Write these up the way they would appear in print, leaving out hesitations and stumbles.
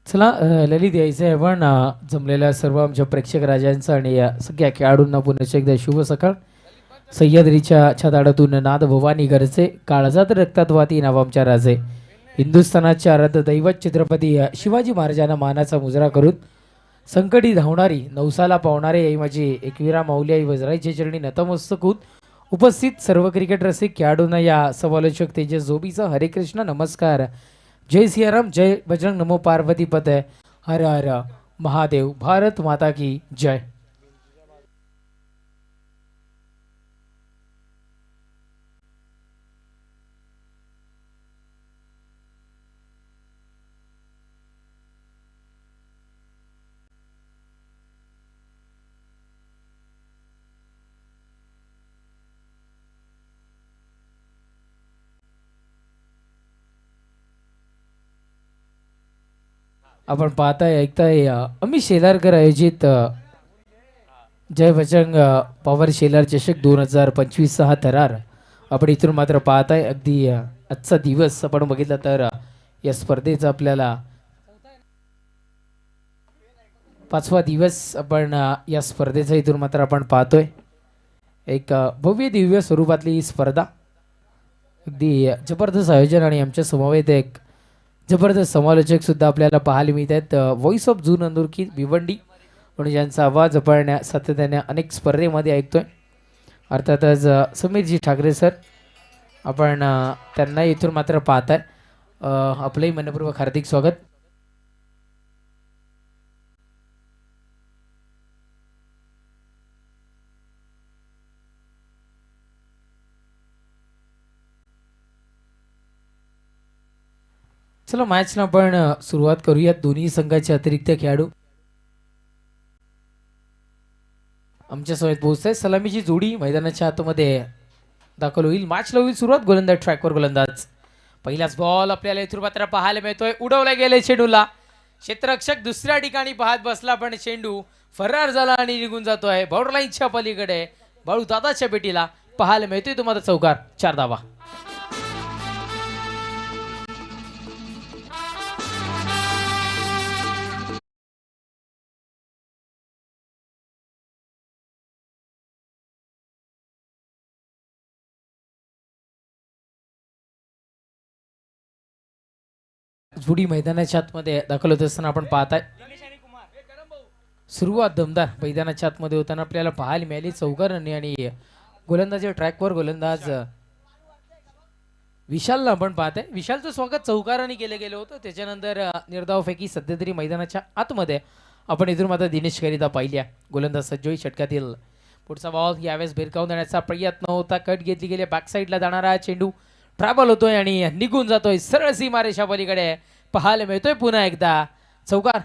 चला ललित यायचं आहे पण जमलेल्या सर्व आमच्या प्रेक्षक राजांचं आणि या सगळ्या खेळाडूंना पुन्हा एकदा शुभ सकाळ. सह्याद्रीच्या छताडातून नाद भवानी घरचे काळजात रक्तात वाती नाव आमच्या राजे. हिंदुस्थानाच्या आराध्य दैवत छत्रपती शिवाजी महाराजांना मानाचा मुजरा करून संकटी धावणारी नवसाला पावणारे आई माझी एकविरा माऊली आई वजराईच्या चरणी नतमस्तक होऊन उपस्थित सर्व क्रिकेट रसिक खेळाडूंना या समालोचक तेजस जोबीचा हरे कृष्ण नमस्कार. जय सियाराम, जय बजरंग, नमो पार्वती पते, हर हर महादेव, भारत माता की जय. आपण पाहताय ऐकताय अमित शेलारकर आयोजित जय बजरंग पॉवर शेलार चषक 2025 हा थरार आपण इथून मात्र पाहताय. अगदी आजचा दिवस आपण बघितला तर या स्पर्धेचा आपल्याला 5वा दिवस आपण या स्पर्धेचा इथून मात्र आपण पाहतोय. एक भव्य दिव्य स्वरूपातली ही स्पर्धा अगदी जबरदस्त आयोजन आणि आमच्या समवेत एक जबरदस्त समालोचक सुद्धा आपल्याला पाहायला मिळत आहेत. व्हॉइस ऑफ जून अंदुरकी भिवंडी म्हणून ज्यांचा आवाज आपण सातत्याने अनेक स्पर्धेमध्ये ऐकतोय. अर्थातच समीरजी ठाकरे सर आपण त्यांना इथून मात्र पाहताय. आपलंही मनपूर्वक हार्दिक स्वागत. चला मॅचला आपण सुरुवात करूयात. दोन्ही संघाचे अतिरिक्त खेळाडू आमच्या समोर पोहोचत आहेत. सलामीची जोडी मैदानाच्या आतमध्ये दाखल होईल. मॅचला होईल सुरुवात. गोलंदाज ट्रॅकवर गोलंदाज. पहिलाच बॉल आपल्याला इथून मात्र पाहायला मिळतोय. उडवला गेले चेंडूला. क्षेत्ररक्षक दुसऱ्या ठिकाणी पाहत बसला पण चेंडू फरार झाला आणि निघून जातोय बाउंड्री लाईनच्या पलीकडे. बाळू दादाच्या पेटीला पाहायला मिळतोय तुम्हाला चौकार. 4 धावा. जोडी मैदानाच्या आतमध्ये दाखल होत असताना आपण पाहताय. सुरुवात दमदार मैदानाच्या आतमध्ये होताना आपल्याला पाहायला मिळाली. चौकार आणि गोलंदाजी ट्रॅकवर गोलंदाज विशालला आपण पाहताय. विशालचं स्वागत चौकाराने केलं गेलं होतं. त्याच्यानंतर निर्धाव फेकी सध्या तरी मैदानाच्या आतमध्ये आपण इथून मात्र दिनेश करिता पाहिल्या. गोलंदाज सज्जोई षटकातील पुढचा बॉल यावेळेस भिरकावून देण्याचा प्रयत्न होता. कट घेतली गेली. बॅक साईडला जाणारा चेंडू ट्रॅव्हल होतोय आणि निघून जातोय सरळ सीमारेषा पलीकडे. पाहायला मिळतोय पुन्हा एकदा चौकार.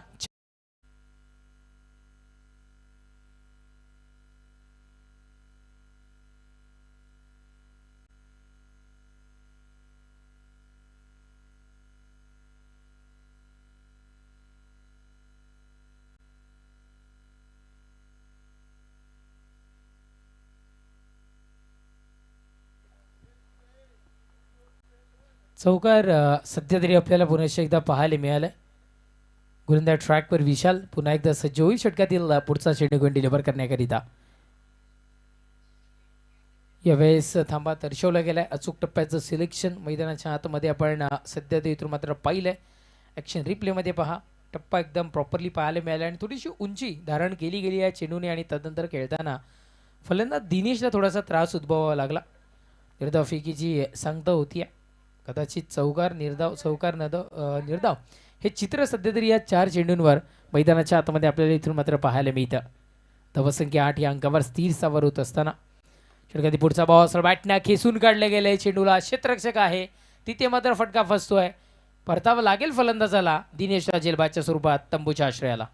चौकार सध्या तरी आपल्याला पुन्हा एकदा पाहायला मिळालं. गोलंदाज ट्रॅकवर विशाल पुन्हा एकदा सज्ज होईल षटकातील पुढचा चेंडू डिलिव्हर करण्याकरिता. यावेळेस थांबा दर्शवला गेलाय. अचूक टप्प्याचं सिलेक्शन मैदानाच्या आतमध्ये आपण सध्या ते इथून मात्र पाहिलंय. ॲक्शन रिप्लेमध्ये पहा. टप्पा एकदम प्रॉपरली पाहायला मिळाला आणि थोडीशी उंची धारण केली गेली आहे चेंडूने आणि तदनंतर खेळताना फलंदाज दिनेशला थोडासा त्रास उद्भवावा लागला. निर्धाव फेकीची सांगता होती. कदाचित चौकार निर्धाव चौकार निर्धाव हे चित्र सध्या तरी या 4 चेंडूंवर मैदानाच्या आतमध्ये आपल्याला इथून मात्र पाहायला मिळतं. धावसंख्या 8 या अंकावर स्थिर सावर होत असताना षटकातील पुढचा बॉल बॅटना खेचून काढले गेले. चेंडूला क्षेत्ररक्षक आहे तिथे मात्र फटका फसतोय. परतावा लागेल फलंदाजाला दिनेश जेलबाच्या स्वरूपात तंबूच्या आश्रयाला.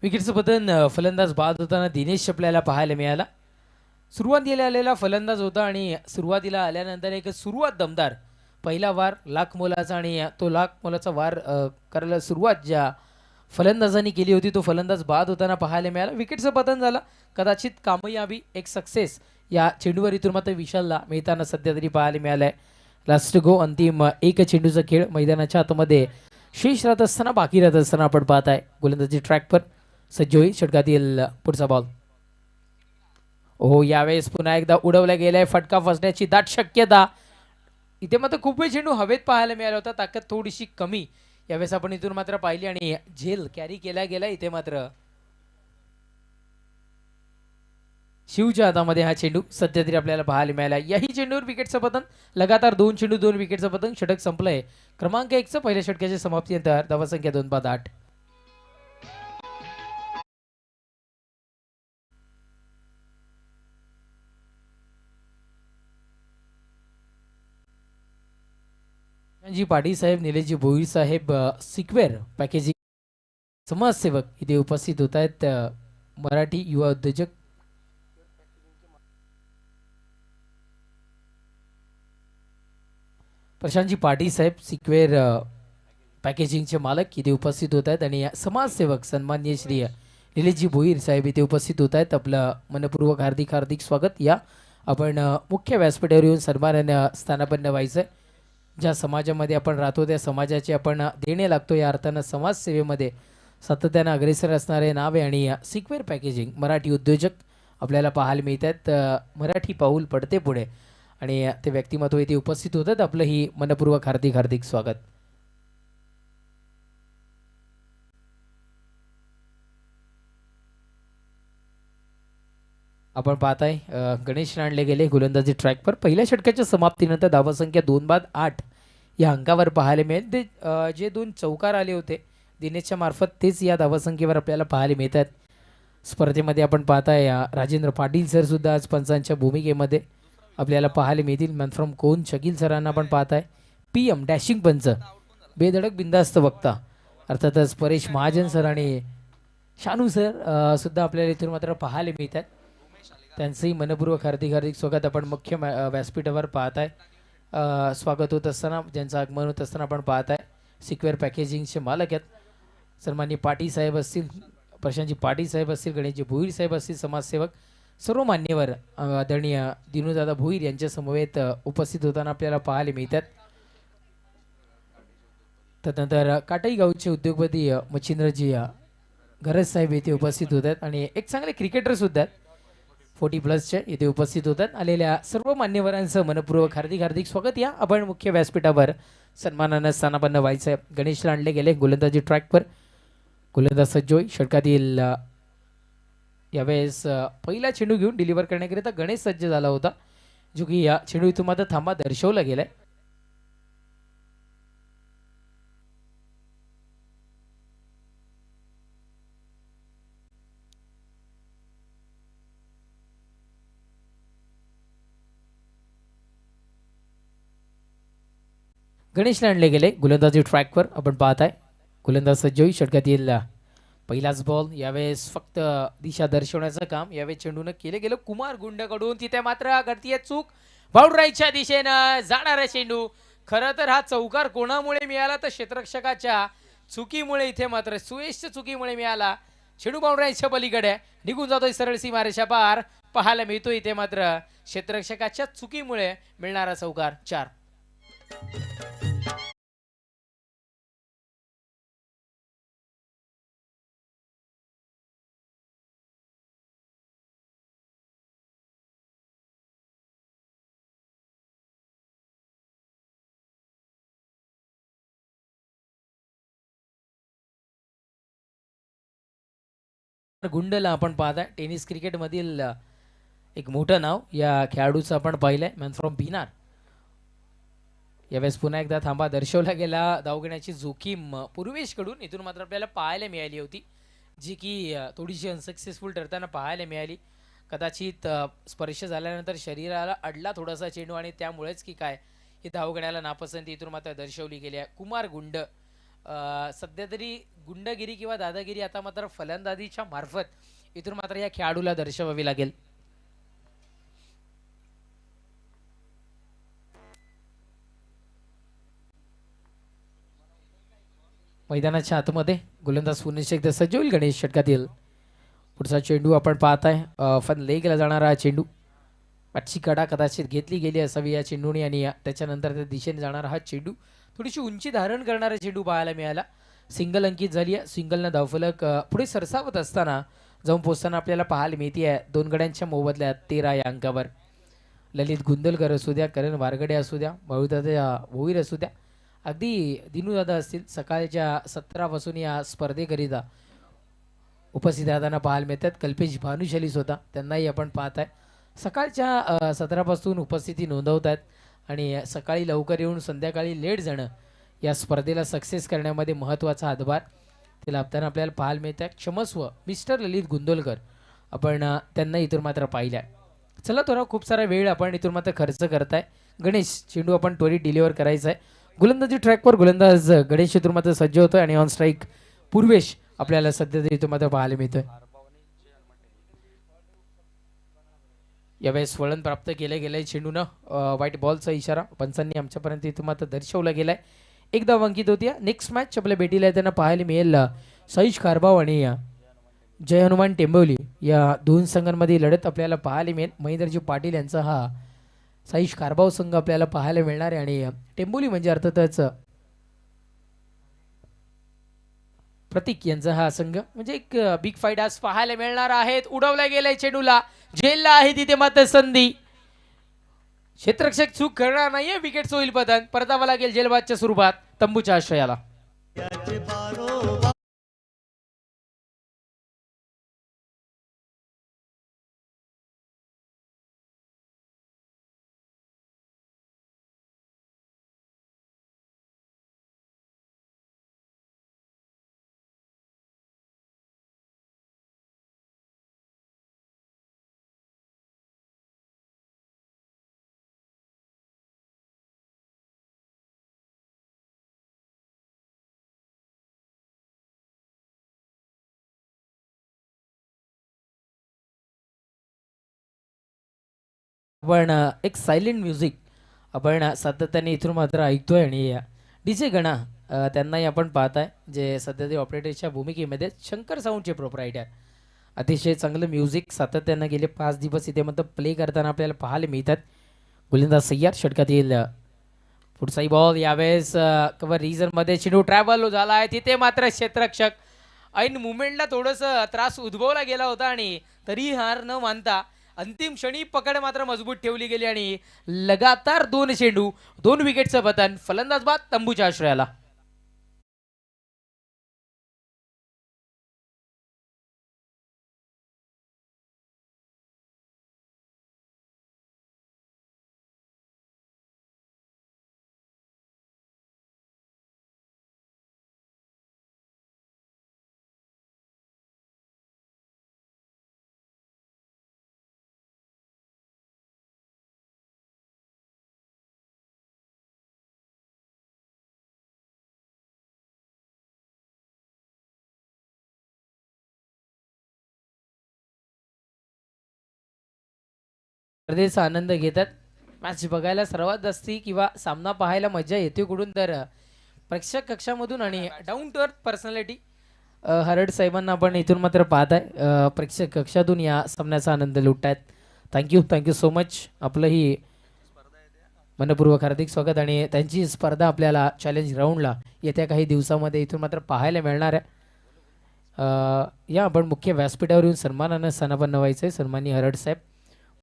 विकेटचं पतन फलंदाज बाद होताना दिनेश आपल्याला पाहायला मिळाला. सुरुवातीला आलेला फलंदाज होता आणि सुरुवातीला आल्यानंतर एक सुरुवात दमदार पहिला वार लाख मोलाचा आणि तो लाख मोलाचा वार करायला सुरुवात ज्या फलंदाजांनी केली होती तो फलंदाज बाद होताना पाहायला मिळाला. विकेटचं पतन झालं. कदाचित कामयाबी एक सक्सेस या चेंडूवर इथून मात्र विशालला मिळताना सध्या तरी पाहायला मिळालंय. लास्ट गो अंतिम एक चेंडूचा खेळ मैदानाच्या आतमध्ये शेष राहत असताना बाकी राहत असताना आपण पाहत आहे. गोलंदाजी ट्रॅकवर सज्ज होईल. षटकातील पुढचा बॉल. हो, यावेळेस पुन्हा एकदा उडवला गेलाय. फटका फसण्याची दाट शक्यता. इथे मात्र खूप वेळ चेंडू हवेत पाहायला मिळाला होता. ताकद थोडीशी कमी यावेळेस आपण इथून मात्र पाहिली आणि झेल कॅरी केला गेला. इथे मात्र शिवच्या हातामध्ये हा चेंडू सध्या तरी आपल्याला पाहायला मिळाला. याही चेंडूवर विकेटचं पतन. लगातार 2 चेंडू 2 विकेटचं पतन. षटक संपलंय. क्रमांक 1चं पहिल्या षटकाच्या समाप्तीनंतर धावसंख्या 2-8. जी पाटील साहेब, निलेशजी भोईर साहेब, सिक्वेअर पॅकेजिंग समाजसेवक इथे उपस्थित होत आहेत. मराठी युवा उद्योजक प्रशांतजी पाटील साहेब, सिक्वेअर पॅकेजिंगचे मालक इथे उपस्थित होत आहेत आणि समाजसेवक सन्माननीय श्री निलेशजी भोईर साहेब इथे उपस्थित होत आहेत. आपलं मनपूर्वक हार्दिक हार्दिक स्वागत. या आपण मुख्य व्यासपीठावर येऊन सन्मानाने स्थानापन्न व्हायचं. ज्या समाजामध्ये आपण राहतो त्या समाजाचे आपण देणे लागतो. या अर्थानं समाजसेवेमध्ये सातत्यानं अग्रेसर असणारे नाव आहे आणि सिक्वेअर पॅकेजिंग मराठी उद्योजक आपल्याला पाहायला मिळत आहेत. मराठी पाऊल पडते पुढे आणि ते व्यक्तिमत्व इथे उपस्थित होतात. आपलं ही मनपूर्वक हार्दिक हार्दिक स्वागत. आपण पाहताय गणेश राणले गेले गोलंदाजी ट्रॅकवर. पहिल्या षटकाच्या समाप्तीनंतर धावसंख्या 2-8 या अंकावर पाहायला मिळेल. ते जे 2 चौकार आले होते दिनेशच्या मार्फत तेच या धावसंख्येवर आपल्याला पाहायला मिळतात. स्पर्धेमध्ये आपण पाहताय राजेंद्र पाटील सर सुद्धा आज पंचांच्या भूमिकेमध्ये आपल्याला पाहायला मिळतील. मॅन फ्रॉम कोण शकील सरांना आपण पाहताय. PM डॅशिंग पंच, बेधडक बिंदास्त वक्ता अर्थातच परेश महाजन सर आणि शानू सर सुद्धा आपल्याला इथून मात्र पाहायला मिळतात. त्यांचंही मनपूर्वक हार्दिक हार्दिक स्वागत आपण मुख्य व्यासपीठावर पाहताय. स्वागत होत असताना ज्यांचं आगमन होत असताना आपण पाहताय सिक्वेअर पॅकेजिंगचे मालक आहेत सन्माननीय पाटील साहेब असतील, प्रशांतजी पाटील साहेब असतील, गणेशजी भोईर साहेब असतील, समाजसेवक सर्व मान्यवर आदरणीय दिनूदादा भोईर यांच्या समवेत उपस्थित होताना आपल्याला पाहायला मिळतात. त्यानंतर काटाई गावचे उद्योगपती मच्छिंद्रजी गरज साहेब येथे उपस्थित होतात आणि एक चांगले क्रिकेटर सुद्धा आहेत 40+ येथे उपस्थित होतात. आलेल्या सर्व मान्यवरांचं मनपूर्वक हार्दिक हार्दिक स्वागत. या आपण मुख्य व्यासपीठावर सन्मानानं स्थानापन्न व्हायचं. गणेश लांडले गेले गोलंदाजी ट्रॅकवर. गोलंदाज सज्जोय. षटकातील यावेळेस पहिला चेंडू घेऊन डिलिव्हर करण्याकरिता गणेश सज्ज झाला होता, जो की या चेंडू इथून मात्र थांबा दर्शवला गेलाय. गणेश लांडले गेले गोलंदाजी ट्रॅकवर. आपण पाहताय गोलंदाज सज्जोई. षटकातील पहिलाच बॉल. यावेळेस फक्त दिशा दर्शवण्याचं काम यावेळेस चेंडूनं केलं गेलं कुमार गुंडकडून. तिथे मात्र घडतीय चूक. बाउंड्राईच्या दिशेनं जाणारा चेंडू. खरं तर हा चौकार कोणामुळे मिळाला तर क्षेत्ररक्षकाच्या चुकीमुळे. इथे मात्र सुयशच्या चुकीमुळे मिळाला. चेंडू बाउंड्राईच्या पलीकडे निघून जातोय सरळ सीमारेषा पार पाहायला मिळतो. इथे मात्र क्षेत्ररक्षकाच्या चुकीमुळे मिळणारा चौकार. 4. गुंडला आपण पाहताय टेनिस क्रिकेटमधील एक मोठं नाव या खेळाडूचं आपण पाहिलंय. Man from Binar. यावेळेस पुन्हा एकदा थांबा दर्शवला गेला. धाव घेण्याची जोखीम पूर्वेशकडून इथून मात्र आपल्याला पाहायला मिळाली होती, जी की थोडीशी अनसक्सेसफुल ठरताना पाहायला मिळाली. कदाचित स्पर्श झाल्यानंतर शरीराला अडला थोडासा चेंडू आणि त्यामुळेच की काय ही धाव घेण्याला नापसंती इथून मात्र दर्शवली गेली आहे. कुमार गुंड सध्या तरी गुंडगिरी किंवा दादागिरी आता मात्र फलंदाजीच्या मार्फत इथून मात्र या खेळाडूला दर्शवावी लागेल. मैदानाच्या आतमध्ये गोलंदाज पुन्हा एकदा सज्ज होईल गणेश षटकातील. पुढचा चेंडू आपण पाहताय फन लेगला जाणारा चेंडू. पाठची कडा कदाचित घेतली गेली असावी या चेंडूने आणि त्याच्यानंतर त्या दिशेने जाणारा हा चेंडू थोडीशी उंची धारण करणारा चेंडू पाहायला मिळाला. सिंगल अंकित झाली आहे. सिंगलनं धावफलक पुढे सरसावत असताना जाऊन पोचताना आपल्याला पाहायला मिळते आहे 2 गड्यांच्या मोबदल्यात 13 या अंकावर. ललित गुंदलकर असू द्या, करण वारगडे असू द्या, भाऊदादा भोईर असू द्या, अगदी दिनूदादा असतील, सकाळच्या 17 पासून या स्पर्धेकरिता उपस्थित राहताना पाहायला मिळतात. कल्पेश भानुशाली स्वतः त्यांनाही आपण पाहत आहे सकाळच्या 17 पासून उपस्थिती नोंदवत आहेत आणि सकाळी लवकर येऊन संध्याकाळी लेट जाणं या स्पर्धेला सक्सेस करण्यामध्ये महत्त्वाचा हातभार ते लाभताना आपल्याला पाहायला मिळत आहे. क्षमस्व मिस्टर ललित गुंदोलकर आपण त्यांना इथून मात्र पाहिलं आहे. चला थोडा खूप सारा वेळ आपण इथून मात्र खर्च करताय. गणेश चेंडू आपण त्वरित डिलिव्हर करायचा आहे. गोलंदाजी ट्रॅकवर गोलंदाज गणेश इथून मात्र सज्ज होतोय आणि ऑन स्ट्राईक पूर्वेश आपल्याला सध्या इथून मात्र पाहायला मिळतोय. यावेळेस वळण प्राप्त केलं गेलंय चेंडूनं. व्हाईट बॉलचा इशारा पंचांनी आमच्यापर्यंत इथून मात्र दर्शवला गेलाय. एकदा अंकित होती. नेक्स्ट मॅच आपल्या भेटीला येताना पाहायला मिळेल सईश कारभाव आणि जय हनुमान टेंबवली या 2 संघांमध्ये लढत आपल्याला पाहायला मिळेल. महेंद्रजी पाटील यांचा हा सईश कारभाव संघ आपल्याला पाहायला मिळणार आहे आणि टेंबोली म्हणजे अर्थातच प्रतीक यांचा हा संघ म्हणजे एक बिग फाईट आज पाहायला मिळणार आहेत. उडवल्या गेलाय चेंडूला, झेलला आहे तिथे मात्र संधी. क्षेत्ररक्षक चूक करणार नाहीये. विकेट होईल पतन. परतावा लागेल जेलबादच्या स्वरूपात तंबूच्या आश्रयाला. आपण एक सायलेंट म्युझिक आपण सातत्याने इथून मात्र ऐकतोय आणि डीजे गणा त्यांनाही आपण पाहताय जे सध्या ते ऑपरेटरच्या भूमिकेमध्ये शंकर साऊंडचे प्रोप्रायटर. अतिशय चांगलं म्युझिक सातत्यानं गेले 5 दिवस इथे मात्र प्ले करताना आपल्याला पाहायला मिळतात. गोलंदाज सय्यार षटकात येईल. पुढचाही बॉल यावेळेस कव्हर रिझनमध्ये चेंडू ट्रॅव्हल झाला आहे. तिथे मात्र क्षेत्ररक्षक ऐन मुवमेंटला थोडंसं त्रास उद्भवला गेला होता आणि तरी हार न मानता अंतिम क्षणी पकड मात्र मजबूत ठेवली गेली आणि लगातार 2 चेंडू 2 विकेटचं पतन. फलंदाज बाद तंबूच्या आश्रयाला. स्पर्धेचा आनंद घेतात. मॅच बघायला सर्वात जास्ती किंवा सामना पाहायला मजा येते कुठून तर प्रेक्षक कक्षामधून आणि down to earth personality Harad साहेबांना आपण इथून मात्र पाहताय प्रेक्षक कक्षातून या सामन्याचा आनंद लुटतायत. Thank you so much. आपलंही मनपूर्वक हार्दिक स्वागत आणि त्यांची स्पर्धा आपल्याला चॅलेंज राऊंडला येत्या काही दिवसामध्ये इथून मात्र पाहायला मिळणार आहे. या आपण मुख्य व्यासपीठावर येऊन सन्मानानं स्थानापन्न व्हायचं आहे. सन्माननीय हरड साहेब,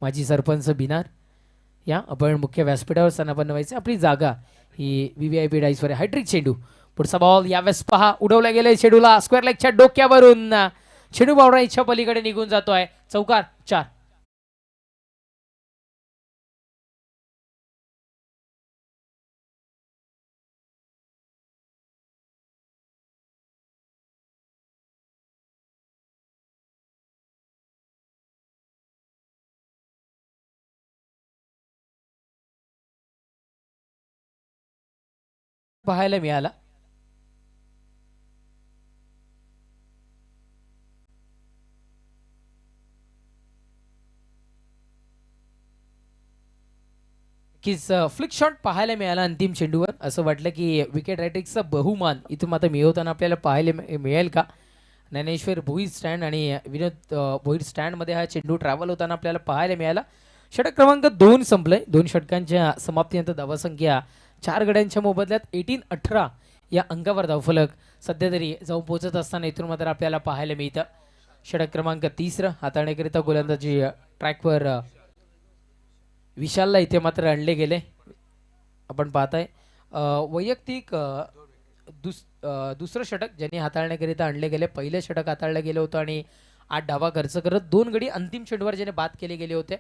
माजी सरपंच बिनार, या आपण मुख्य व्यासपीठावर स्थानापन्न व्हायचं. आपली जागा ही VVIP डाईसवर आहे. हायड्रिक चेंडू. पुढचा बॉल यावेळेस पहा उडवला गेलाय चेंडूला स्क्वेअर लेगच्या डोक्यावरून. चेंडू बावराईच्या पलीकडे निघून जातोय. चौकार 4. पाहायला मिळाला. नक्कीच फ्लिक शॉट पाहायला मिळाला अंतिम चेंडूवर. असं वाटलं की विकेट रायटिंगचा बहुमान इथून मात्र मिळवताना आपल्याला पाहायला मिळेल का. ज्ञानेश्वर भोईर स्टँड आणि विनोद भोईर स्टँडमध्ये हा चेंडू ट्रॅव्हल होताना आपल्याला पाहायला मिळाला. षटक क्रमांक 2 संपलंय. 2 षटकांच्या समाप्तीनंतर धावसंख्या 4 गड्यांच्या मोबदल्यात 18-18 या अंकावर धावफलक सध्या तरी जाऊन पोहोचत असताना इथून मात्र आपल्याला पाहायला मिळतं. षटक क्रमांक 3 हाताळण्याकरिता गोलंदाजी ट्रॅकवर विशालला इथे मात्र आणले गेले. आपण पाहताय वैयक्तिक दुसरं षटक ज्यांनी हाताळण्याकरिता आणले गेले. पहिलं षटक हाताळलं गेलं होतं आणि 8 धावा खर्च करत 2 गडी अंतिम चेंडूवर ज्याने बाद केले गेले होते.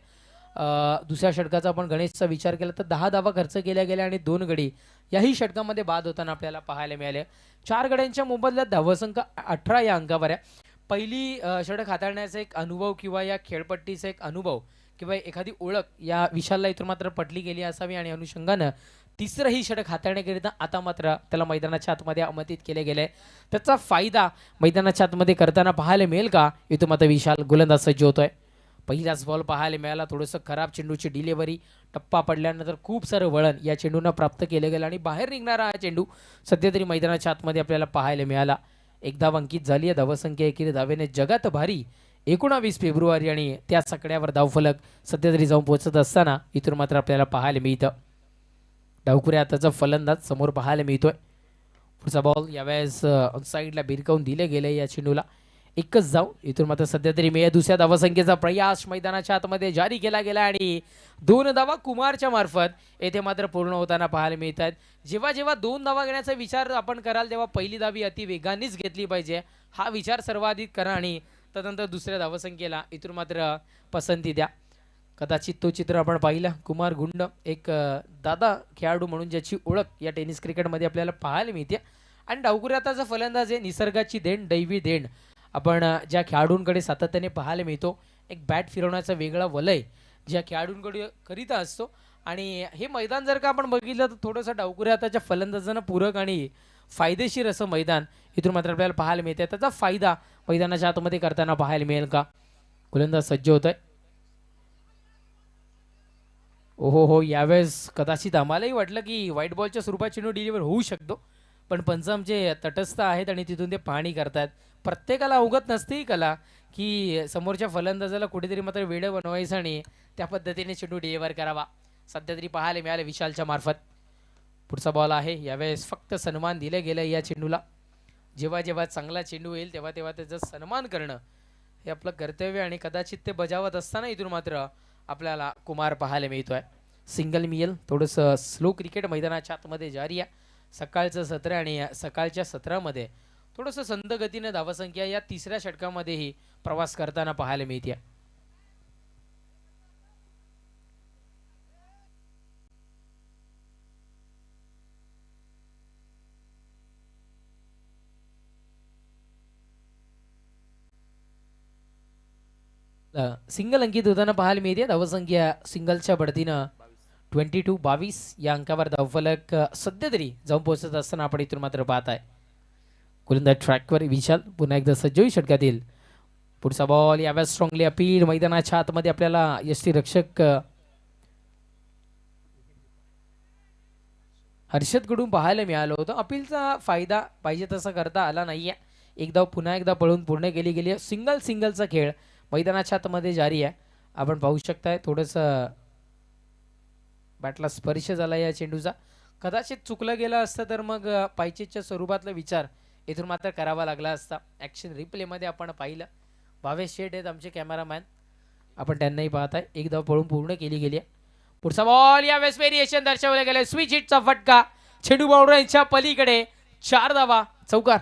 दुसऱ्या षटकाचा आपण गणेशचा विचार केला तर 10 धावा खर्च केल्या गेल्या आणि 2 गडी याही षटकामध्ये बाद होताना आपल्याला पाहायला मिळाले. 4 गड्यांच्या मोबदल्यात धावसंख्या 18 या अंकावर आहे. पहिली षटक हाताळण्याचा एक अनुभव किंवा या खेळपट्टीचा एक अनुभव किंवा एखादी ओळख या विशालला इथून मात्र पटली गेली असावी आणि अनुषंगानं तिसरंही षटक हाताळण्याकरिता आता मात्र त्याला मैदानाच्या आतमध्ये आमंत्रित केले गेले. त्याचा फायदा मैदानाच्या आतमध्ये करताना पाहायला मिळेल का. इथून मात्र विशाल गोलंदाज सज्ज होतोय. पहिलाच बॉल पाहायला मिळाला. थोडंसं खराब चेंडूची डिलिव्हरी, टप्पा पडल्यानंतर खूप सारं वळण या चेंडूनं प्राप्त केलं गेलं आणि बाहेर निघणारा हा चेंडू सध्या तरी मैदानाच्या आतमध्ये आपल्याला पाहायला मिळाला. एक धाव अंकित झाली आहे. धावसंख्या एकेरी धावेने जगात भारी 19 फेब्रुवारी आणि त्या सकड्यावर धावफलक सध्या तरी जाऊन पोहोचत असताना इथून मात्र आपल्याला पाहायला मिळतं. डावखुऱ्या हाताचा फलंदाज समोर पाहायला मिळतोय. पुढचा बॉल यावेळेस साईडला भिरकावून दिले गेले या चेंडूला. एकच जाऊ इथून मात्र सध्या तरी मी दुसऱ्या धावसंख्येचा प्रयास मैदानाच्या आतमध्ये जारी केला गेला आणि 2 धावा कुमारच्या मार्फत येथे मात्र पूर्ण होताना पाहायला मिळतात. जेव्हा जेव्हा 2 धावा घेण्याचा विचार आपण कराल तेव्हा पहिली धावी अति वेगानेच घेतली पाहिजे हा विचार सर्वाधिक करा आणि त्यानंतर दुसऱ्या धावसंख्येला इथून मात्र पसंती द्या. कदाचित तो चित्र आपण पाहिला. कुमार गुंड एक दादा खेळाडू म्हणून ज्याची ओळख या टेनिस क्रिकेटमध्ये आपल्याला पाहायला मिळते आणि डावखुऱ्या हाताचा फलंदाज आहे. निसर्गाची देण, दैवी देण आपण ज्या खेळाडूंकडे सातत्याने पाहायला मिळतो. एक बॅट फिरवण्याचा वेगळा वलय ज्या खेळाडूंकडे करीता असतो आणि हे मैदान जर का आपण बघितलं तर थोडंसं डावखुऱ्या हाताच्या फलंदाजांना पूरक आणि फायदेशीर असं मैदान इथून मात्र आपल्याला पाहायला मिळते. त्याचा फायदा मैदानाच्या आतमध्ये करताना पाहायला मिळेल का. गोलंदाज सज्ज होत आहे. हो यावेळेस कदाचित आम्हालाही वाटलं की व्हाईट बॉलच्या स्वरूपात चेंडू डिलिव्हर होऊ शकतो पण पंच आमचे तटस्थ आहेत आणि तिथून ते पाहणी करतात. प्रत्येकाला अवगत नसते ही कला की समोरच्या फलंदाजाला कुठेतरी मात्र वेळ बनवायचं आणि त्या पद्धतीने चेंडू डिलिव्हर करावा. सध्या तरी पाहायला मिळाले विशालच्या मार्फत. पुढचा बॉल आहे. यावेळेस फक्त सन्मान दिले गेलं या चेंडूला. जेव्हा जेव्हा चांगला चेंडू येईल तेव्हा तेव्हा त्याचा सन्मान करणं हे आपलं कर्तव्य आणि कदाचित ते बजावत असताना इथून मात्र आपल्याला कुमार पाहायला मिळतोय. सिंगल मियल. थोडंसं स्लो क्रिकेट मैदानाच्या आतमध्ये जारी आहे. सकाळचं सत्र आणि सकाळच्या सत्रामध्ये थोडंसं संथ गतीने धावसंख्या या तिसऱ्या षटकामध्येही प्रवास करताना पाहायला मिळते. सिंगल अंकित होताना पाहायला मिळते. धावसंख्या सिंगलच्या बढतीनं 22 या अंकावर धावफलक सध्या तरी जाऊन पोहोचत असताना आपण इथून मात्र पाहत आहे. गोलंदाज ट्रॅकवर विशाल पुन्हा एकदा सज्ज षटकातील. पुढचा बॉल यावेळेस स्ट्रॉंगली अपील. मैदानाच्या आतमध्ये आपल्याला यष्टीरक्षक हर्षदकडून पाहायला मिळालं होतं. अपीलचा फायदा पाहिजे तसा करता आला नाहीये. एकदा पुन्हा एकदा पळून पूर्ण केली गेली आहे. सिंगलचा खेळ मैदानाच्या आतमध्ये जारी आहे. आपण पाहू शकताय थोडंसं बॅटला स्पर्श झाला या चेंडूचा. कदाचित चुकलं गेलं असतं तर मग पायचेच्या स्वरूपातला विचार इथून मात्र करावा लागला असता. ॲक्शन रिप्लेमध्ये आपण पाहिलं. भावेश शेठ आहेत आमचे कॅमेरामॅन. आपण त्यांनाही पाहताय. एक धाव पळून पूर्ण केली गेली आहे. पुढचा बॉल यावेळेस व्हेरिएशन दर्शवले गेले. स्विच हिटचा फटका चेंडू बाउंड्रीच्या पलीकडे. 4 धावा चौकार.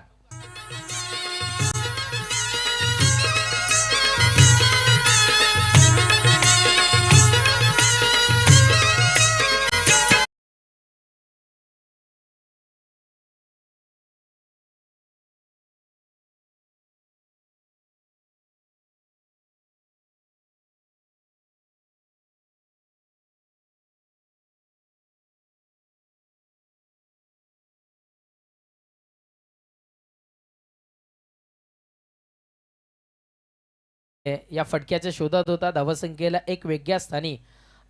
या फटक्याच्या शोधात होता. धावसंख्येला एक वेगळ्या स्थानी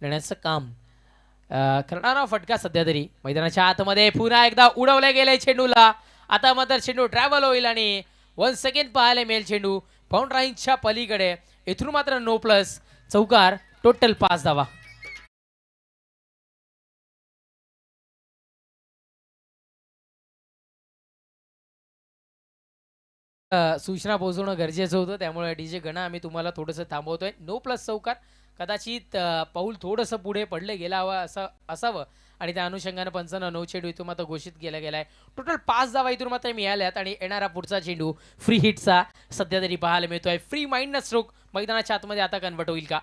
नेण्याचं काम करणारा फटका सध्या तरी मैदानाच्या आतमध्ये पुन्हा एकदा उडवल्या गेले चेंडूला. आता मात्र चेंडू ट्रॅव्हल होईल आणि 1 सेकंड पाहायला मिळेल. चेंडू बाउंड्राईनच्या पलीकडे. इथून मात्र नो प्लस चौकार. टोटल 5 धावा. सूचना पोहोचवणं गरजेचं होतं, त्यामुळे डीजे गणा आम्ही तुम्हाला थोडंसं थांबवतोय. नो प्लस चौकार. कदाचित पाऊल थोडंसं पुढे पडलं गेला हवा असं असावं आणि त्या अनुषंगानं पंचांना 9 चेंडू इथून मात्र घोषित केला गेलाय. टोटल 5 धावा इथून मात्र मिळाल्यात आणि येणारा पुढचा चेंडू फ्री हिटचा सध्या तरी पाहायला मिळतोय. फ्री माइंड स्ट्रोक मैदानाच्या आतमध्ये आता कन्वर्ट होईल का?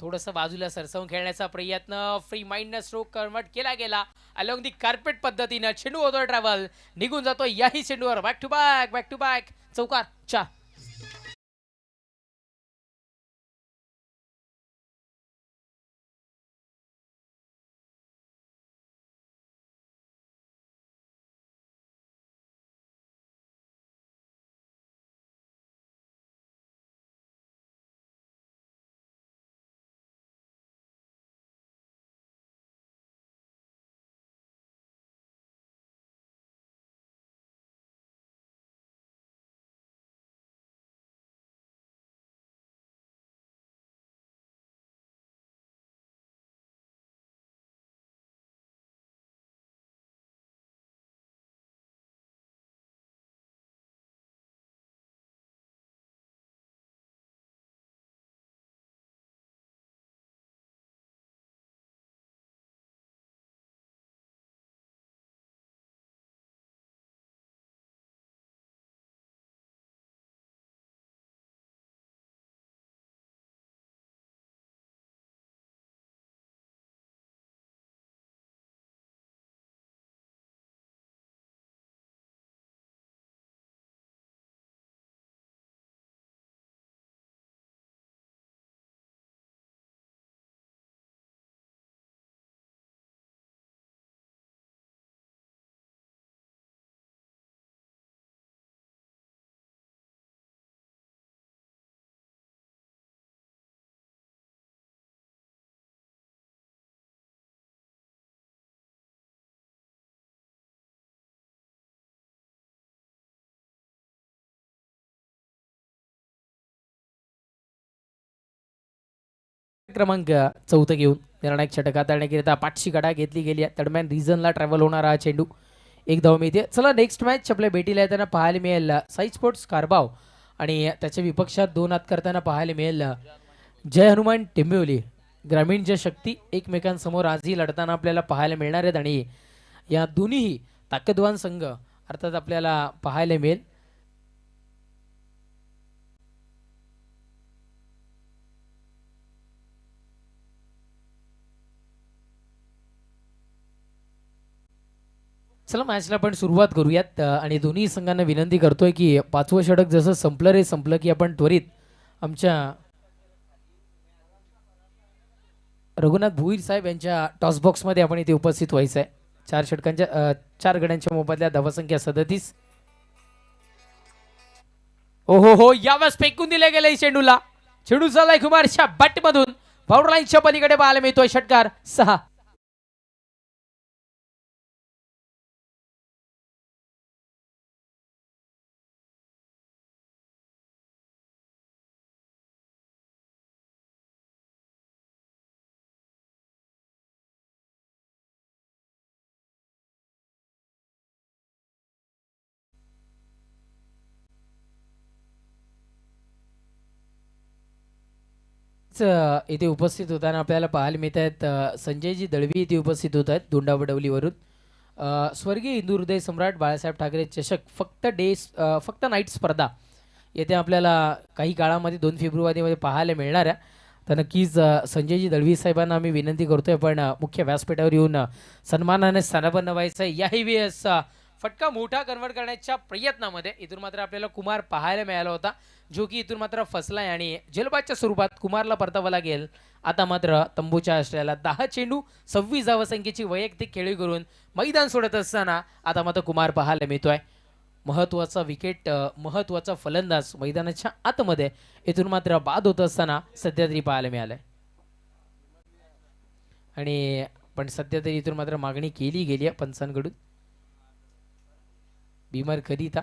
थोडंसं बाजूला सरसवून खेळण्याचा प्रयत्न. फ्री माइंड स्ट्रोक कन्वर्ट केला गेला अलॉंग दी कार्पेट पद्धतीनं. चेंडू होतोय ट्रॅव्हल, निघून जातो याही चेंडूवर. बॅक टू बॅक चौकार 4. क्रमांक 4 घेऊन निर्णायक षटक हाताळण्याकरिता पाठची गडा घेतली गेली. दरम्यान रिझनला ट्रॅव्हल होणारा हा चेंडू 1 धाव मिळते. चला नेक्स्ट मॅच आपल्या भेटीला येताना पाहायला मिळेल साई स्पोर्ट्स कारबाव आणि त्याच्या विपक्षात 2 हात करताना पाहायला मिळेल जय हनुमान टिंबिवली. ग्रामीणच्या शक्ती एकमेकांसमोर आजही लढताना आपल्याला पाहायला मिळणार आहेत आणि या दोन्हीही ताकदवान संघ अर्थात आपल्याला पाहायला मिळेल. चला मॅचला आपण सुरुवात करूयात आणि दोन्ही संघांना विनंती करतोय की 5वं षटक जसं संपलं की आपण त्वरित आमच्या रघुनाथ भुईर साहेब यांच्या टॉस बॉक्समध्ये आपण इथे उपस्थित व्हायचं आहे. 4 षटकांच्या 4 गड्यांच्या मोबदल्यात धावसंख्या 37. हो यावेळेस फेकून दिले गेले चेंडूला. चेंडू चाललाय कुमारच्या बॅट मधून बाउंड्री लाईनच्या पलीकडे पाहायला मिळतोय. षटकार 6. इथे उपस्थित होताना आपल्याला पाहायला मिळत आहेत संजयजी दळवी इथे उपस्थित होत आहेत दोंडावडवलीवरून. स्वर्गीय हिंदू हृदय सम्राट बाळासाहेब ठाकरे चषक फक्त नाईट स्पर्धा येथे आपल्याला काही काळामध्ये 2 फेब्रुवारीमध्ये पाहायला मिळणार आहे. तर नक्कीच संजयजी दळवी साहेबांना आम्ही विनंती करतोय पण मुख्य व्यासपीठावर येऊन सन्मानाने स्थानापन्न व्हायचं. याही वेळेस फटका मोठा कन्वर्ट करण्याच्या प्रयत्नामध्ये इथून मात्र आपल्याला कुमार पाहायला मिळाला होता, जो की इथून मात्र फसलाय आणि जलबादच्या स्वरूपात कुमारला परतावं लागेल. आता मात्र तंबूच्या आश्रयाला 10 चेंडू 26 धावसंख्येची वैयक्तिक खेळी करून मैदान सोडत असताना आता मात्र कुमार पाहायला मिळतोय. महत्वाचा विकेट महत्वाचा फलंदाज मैदानाच्या आतमध्ये इथून मात्र बाद होत असताना सध्या तरी पाहायला मिळालंय. आणि पण सध्या तरी इथून मात्र मागणी केली गेली आहे पंचांकडून बीमर करिता.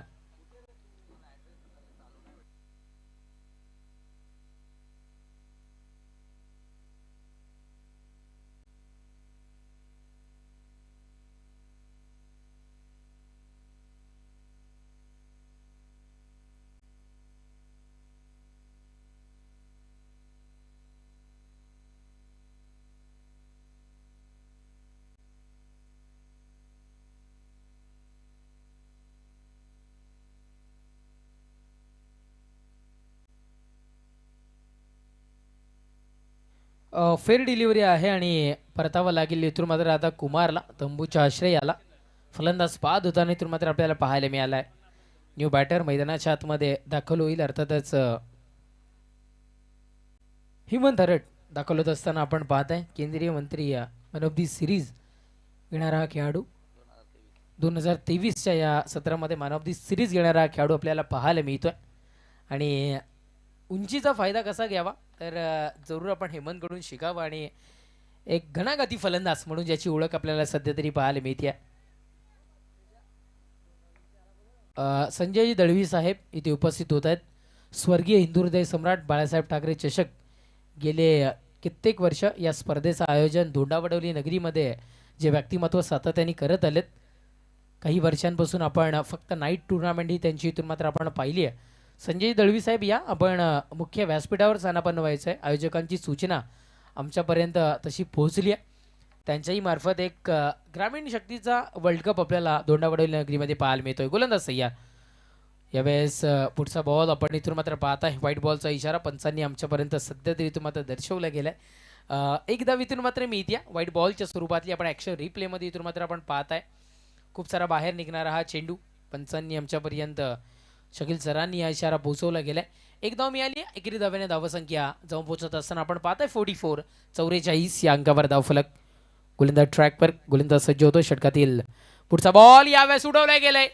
फेअर डिलिव्हरी आहे आणि परतावा लागेल इथून मात्र आता कुमारला तंबूच्या आश्रयाला. फलंदाज बाद होताना इथून मात्र आपल्याला पाहायला मिळाला आहे. न्यू बॅटर मैदानाच्या आतमध्ये दाखल होईल. अर्थातच हेमंत हरट दाखल होत असताना आपण पाहत आहे केंद्रीय मंत्री मॅन ऑफ दी सिरीज घेणारा हा खेळाडू 2023च्या या सत्रामध्ये मॅन ऑफ दी सिरीज घेणारा हा खेळाडू आपल्याला पाहायला मिळतोय. आणि उंचीचा फायदा कसा घ्यावा तर जरूर आपण हेमंतकडून शिकावं आणि एक घणाघाती फलंदाज म्हणून ज्याची ओळख आपल्याला सध्या तरी पाहायला मिळते. संजय दळवी साहेब इथे उपस्थित होत आहेत. स्वर्गीय हिंदू हृदय सम्राट बाळासाहेब ठाकरे चषक गेले कित्येक वर्ष या स्पर्धेचं आयोजन धोंडावडवली नगरीमध्ये जे व्यक्तिमत्व सातत्याने करत आलेत. काही वर्षांपासून आपण फक्त नाईट टुर्नामेंट ही त्यांची इथून मात्र आपण पाहिली आहे. संजय दळवी साहेब या आपण मुख्य व्यासपीठावर स्थानापन्न व्हायचं आहे. आयोजकांची सूचना आमच्यापर्यंत तशी पोहोचली आहे. त्यांच्याही मार्फत एक ग्रामीण शक्तीचा वर्ल्ड कप आपल्याला धोंडावडवली नगरीमध्ये पाहायला मिळतोय. गोलंदाज सय्यार यावेळेस पुढचा बॉल आपण इथून मात्र पाहत आहे. व्हाईट बॉलचा इशारा पंचांनी आमच्यापर्यंत सध्या तरी इथून मात्र दर्शवला गेलाय. एकदा इथून मात्र मिळते व्हाईट बॉलच्या स्वरूपातली आपण ॲक्शन रिप्लेमध्ये इथून मात्र आपण पाहत आहे. खूप सारा बाहेर निघणारा हा चेंडू पंचांनी आमच्यापर्यंत शकील सरांनी हा इशारा पोहोचवला गेलाय. एक धाव मिळाली. एकेरी धाव्याने धावसंख्या जाऊन पोहोचत असताना आपण पाहत आहे 44 या अंकावर धावफलक. गोलंदाज ट्रॅकवर गोलंदाज सज्ज होतो. षटकातील पुढचा बॉल यावेळेस उडवला गेलाय.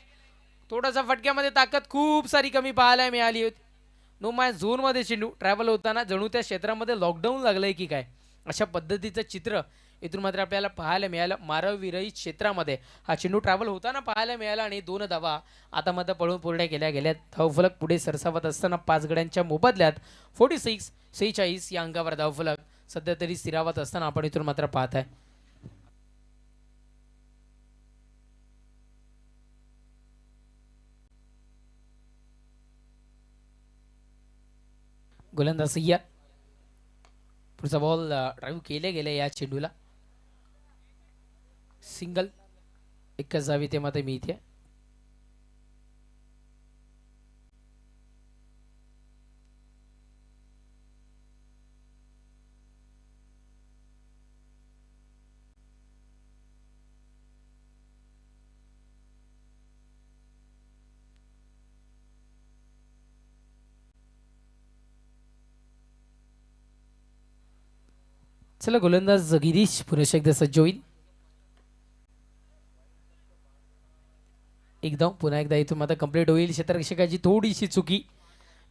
थोडासा फटक्यामध्ये ताकद खूप सारी कमी पाहायला मिळाली होती. नो माय झोनमध्ये चेंडू ट्रॅव्हल होताना जणू त्या क्षेत्रामध्ये लॉकडाऊन लागलंय की काय अशा पद्धतीचं चित्र इथून मात्र आपल्याला पाहायला मिळालं. मारविरहित क्षेत्रामध्ये हा चेंडू ट्रॅव्हल होताना पाहायला मिळाला आणि 2 धावा आता मात्र पळून पूर्ण केल्या गेल्यात. धावफलक पुढे सरसावत असताना 5 गड्यांच्या मोबदल्यात 46 या अंकावर धावफलक सध्या तरी स्थिरावत असताना आपण इथून मात्र पाहत आहे. गोलंदाज सय्या पुढचा बॉल ड्राईव्ह केले गेले या चेंडूला. सिंगल एकच जावी ते मध्ये मिळते. चला गोलंदाज गिरीश पुरुष एकदा सज्ज होईल. एकदम पुन्हा एकदा इथून मात्र कंप्लीट होईल. क्षेत्ररक्षकाची थोडीशी चुकी.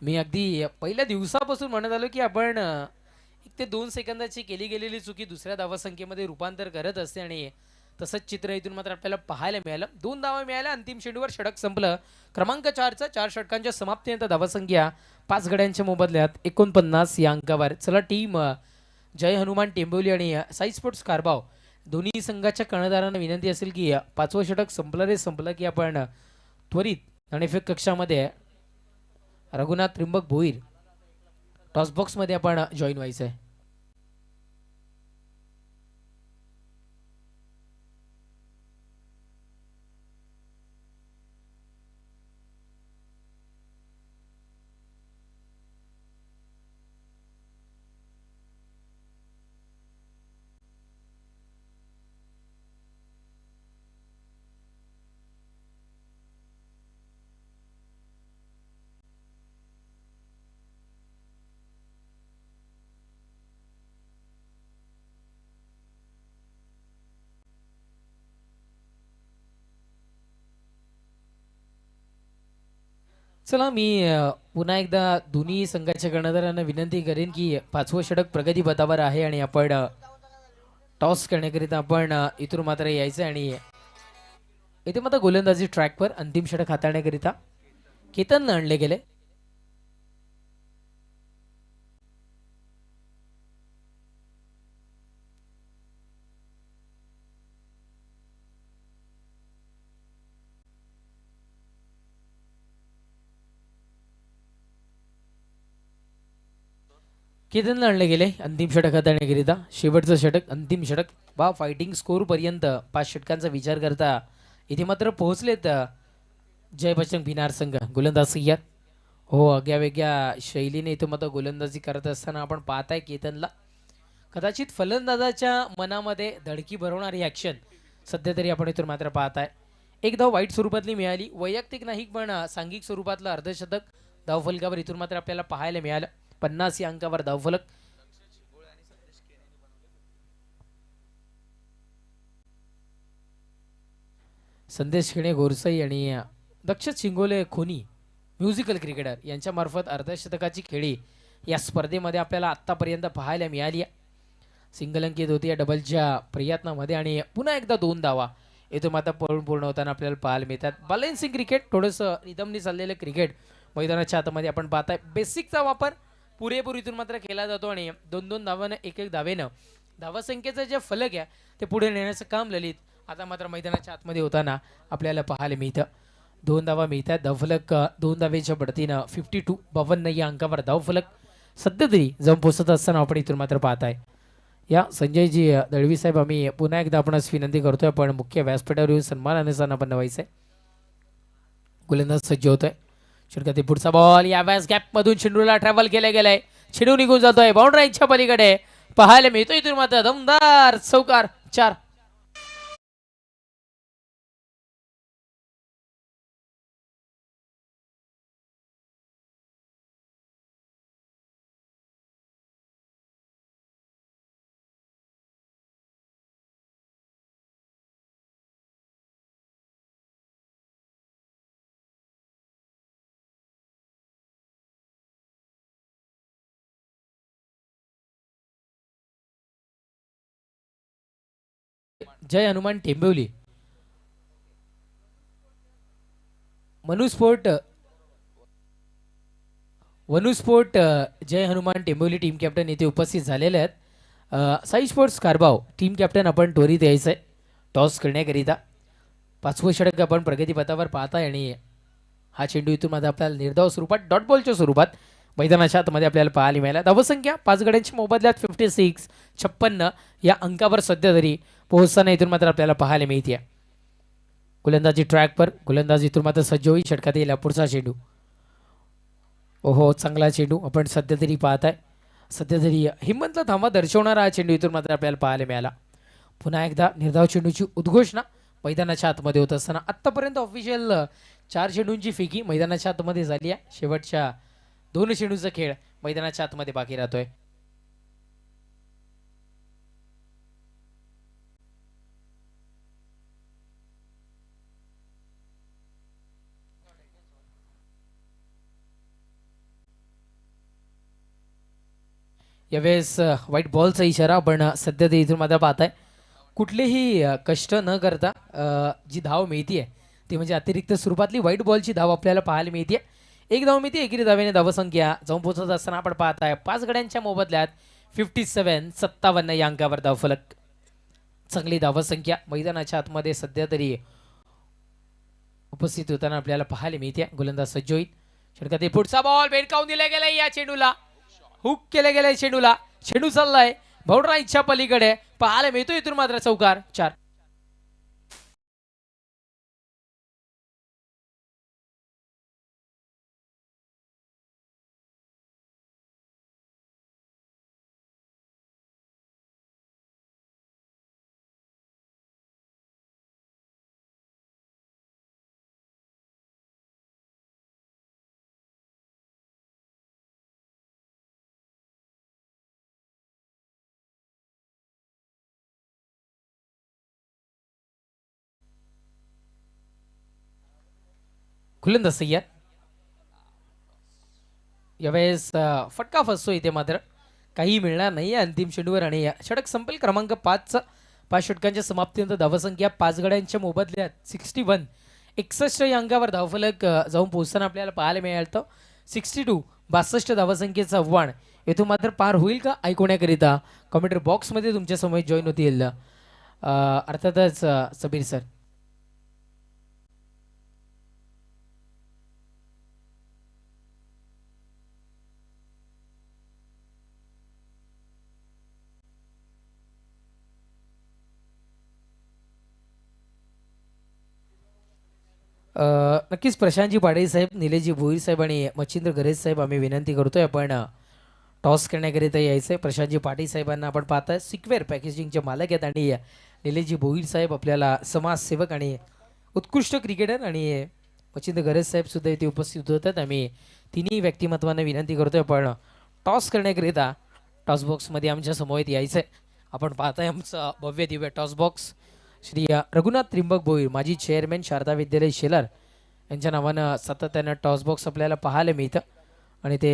मी अगदी पहिल्या दिवसापासून म्हणत आलो की आपण 1 ते 2 सेकंदाची केली गेलेली चुकी दुसऱ्या धावसंख्येमध्ये रूपांतर करत असते आणि तसंच चित्र इथून मात्र आपल्याला पाहायला मिळालं. 2 धावा मिळाल्या. अंतिम चेंडूवर षटक संपलं. क्रमांक 4चा 4 षटकांच्या समाप्तीनंतर धावसंख्या 5 गड्यांच्या मोबदल्यात 49 या अंकावर. चला टीम जय हनुमान टेंबोली आणि साई स्पोर्ट्स कारभाव दोन्ही संघाच्या कर्णधारांना विनंती असेल की 5वं षटक संपलं की आपण त्वरित नाणेफेक कक्षामध्ये रघुनाथ त्रिंबक भोईर टॉसबॉक्समध्ये आपण जॉईन व्हायचं आहे. चला मी पुन्हा एकदा दोन्ही संघाच्या कर्णधारांना विनंती करेन की 5वं षटक प्रगती पथावर आहे आणि आपण टॉस करण्याकरिता आपण इथून मात्र यायचं आणि इथे मात्र गोलंदाजी ट्रॅकवर अंतिम षटक हाताळण्याकरिता केतन आणले गेले. केतनला आणले गेले अंतिम षटक हाताळण्याकरिता. शेवटचं षटक अंतिम षटक बा फायटिंग स्कोर पर्यंत 5 षटकांचा विचार करता इथे मात्र पोहोचलेत जय बच्चन भिनार संघ. गोलंदाज सय्यद हो आगळ्या वेगळ्या शैलीने इथं मात्र गोलंदाजी करत असताना आपण पाहताय केतनला. कदाचित फलंदाजाच्या मनामध्ये धडकी भरवणारी ॲक्शन सध्या तरी आपण इथून मात्र पाहताय. एक धाव वाईट स्वरूपातली मिळाली, वैयक्तिक नाही पण सांघिक स्वरूपातलं अर्धशतक धावफलकावर इथून मात्र आपल्याला पाहायला मिळालं. 50 या अंकावर धावफलक. संदेश खेणे गोरसाई आणि दक्षित शिंगोले खोनी म्युझिकल क्रिकेटर यांच्यामार्फत अर्धशतकाची खेळी या स्पर्धेमध्ये आपल्याला आत्तापर्यंत पाहायला मिळाली आहे. सिंगल अंकित होती या डबलच्या प्रयत्नामध्ये आणि पुन्हा एकदा 2 धावा इथून मात्र पळून पूर्ण होताना आपल्याला पाहायला मिळतात. बॅलेन्सिंग क्रिकेट, थोडंसं रिदमनी चाललेलं क्रिकेट मैदानाच्या आतमध्ये आपण पाहताय. बेसिकचा वापर पुरेपूर इथून मात्र केला जातो आणि 2-2 धावानं 1-1 धावेनं धावासंख्येचं जे फलक आहे ते पुढे नेण्याचं काम ललित आता मात्र मैदानाच्या आतमध्ये होताना आपल्याला पाहायला मिळतं. 2 धावा मिळतात. धावफलक 2 धावेच्या बढतीनं 52 52 या अंकावर धावफलक सध्या तरी जाऊन पोचत असताना आपण इथून मात्र पाहताय. या संजयजी दळवी साहेब, आम्ही पुन्हा एकदा आपणास विनंती करतोय पण मुख्य व्यासपीठावर येऊन सन्मानाने आपण व्हायचंय. गोलंदाज सज्ज होतोय. षटकातील पुढचा बॉल या व्यास गॅप मधून चेंडूला ट्रॅव्हल केला गेलाय. चेंडू निघून जातोय बाउंड्रीच्या पलीकडे पाहायला मिळतो इथून मात्र दमदार चौकार 4. जय हनुमान टेंबिवली मनुस्फोट वनुस्फोट जय हनुमान टेंबिवली टीम कॅप्टन येथे उपस्थित झालेले आहेत. साई स्पोर्ट्स कारभाव टीम कॅप्टन आपण त्वरित यायचं आहे टॉस करण्याकरिता. 5वं षटक आपण प्रगतीपथावर पाहताय आणि हा चेंडू इथून मध्ये आपल्याला निर्धाव स्वरूपात डॉट बॉलच्या स्वरूपात मैदानाच्या आतमध्ये आपल्याला पाहायला मिळाला. धावसंख्या 5 गड्यांच्या मोबदल्यात 56 56 या अंकावर सध्या तरी पोहोचताना इथून मात्र आपल्याला पाहायला मिळते. गोलंदाजी ट्रॅकवर गोलंदाज इथून मात्र सज्ज होईल. षटकात येईल पुढचा चेंडू. ओहो चांगला चेंडू आपण सध्या तरी पाहताय. सध्या तरी हिंमतला थांबा दर्शवणारा हा चेंडू इथून मात्र आपल्याला पाहायला मिळाला. पुन्हा एकदा निर्धाव चेंडूची उद्घोषणा मैदानाच्या आतमध्ये होत असताना आत्तापर्यंत ऑफिशियल 4 चेंडूंची फेकी मैदानाच्या आतमध्ये झाली आहे. शेवटच्या 2 चेंडूचा खेळ मैदानाच्या आतमध्ये बाकी राहतोय. यावेळेस व्हाईट बॉलचा इशारा आपण सध्या ते इथून मात्र पाहताय. कुठलेही कष्ट न करता जी धाव मिळतीये ती म्हणजे अतिरिक्त स्वरूपातली व्हाईट बॉलची धाव आपल्याला पाहायला मिळते. 1 धाव मिळते. एकेरी धावेने धावसंख्या जाऊन पोहोचत असताना आपण पाहताय 5 गड्यांच्या मोबदल्यात 57 57 या अंकावर धावफलक. चांगली धावसंख्या मैदानाच्या आतमध्ये सध्या तरी उपस्थित होताना आपल्याला पाहायला मिळते. गोलंदाज सज्ज होईल. षटकातील पुढचा बॉल भेडकावून दिला गेला या चेंडूला. हुक केले गेले चेंडूला. चेंडू चाललाय बाउंड्रीच्या पलीकडे पाहायला मिळतो इथून मात्र चौकार 4. गोलंदाज सय्यद यावेळेस फटका फसतो इथे मात्र काही मिळणार नाही या अंतिम चेंडूवर आणि या षटक संपेल क्रमांक 5चा. 5 षटकांच्या समाप्तीनंतर धावसंख्या 5 गड्यांच्या मोबदल्यात 61 61 या अंकावर धावफलक जाऊन पोहोचताना आपल्याला पाहायला मिळालं. 62 62 धावसंख्येचं आव्हान येथून मात्र पार होईल का ऐकवण्याकरिता कॉमेंट्री बॉक्समध्ये तुमच्या समोर जॉईन होतील अर्थातच सबीर सर. नक्कीच प्रशांतजी पाटील साहेब, निलेशजी भोईर साहेब आणि मच्छिंद्र गरेज साहेब आम्ही विनंती करतोय आपण टॉस करण्याकरिता यायचं आहे. प्रशांतजी पाटील साहेबांना आपण पाहताय सिक्वेअर पॅकेजिंगचे मालक आहेत आणि निलेशजी भोईर साहेब आपल्याला समाजसेवक आणि उत्कृष्ट क्रिकेटर आणि मच्छिंद्र गरेज साहेब सुद्धा इथे उपस्थित होतात. आम्ही तिन्ही व्यक्तिमत्वांना विनंती करतोय आपण टॉस करण्याकरिता टॉस बॉक्समध्ये आमच्या समोर यायचं आहे. आपण पाहताय आमचं भव्य दिव्य टॉस बॉक्स श्री रघुनाथ त्रिंबक भोईर माजी चेअरमॅन शारदा विद्यालय शेलार यांच्या नावानं सातत्यानं टॉस बॉक्स आपल्याला पाहायला मिळतं आणि ते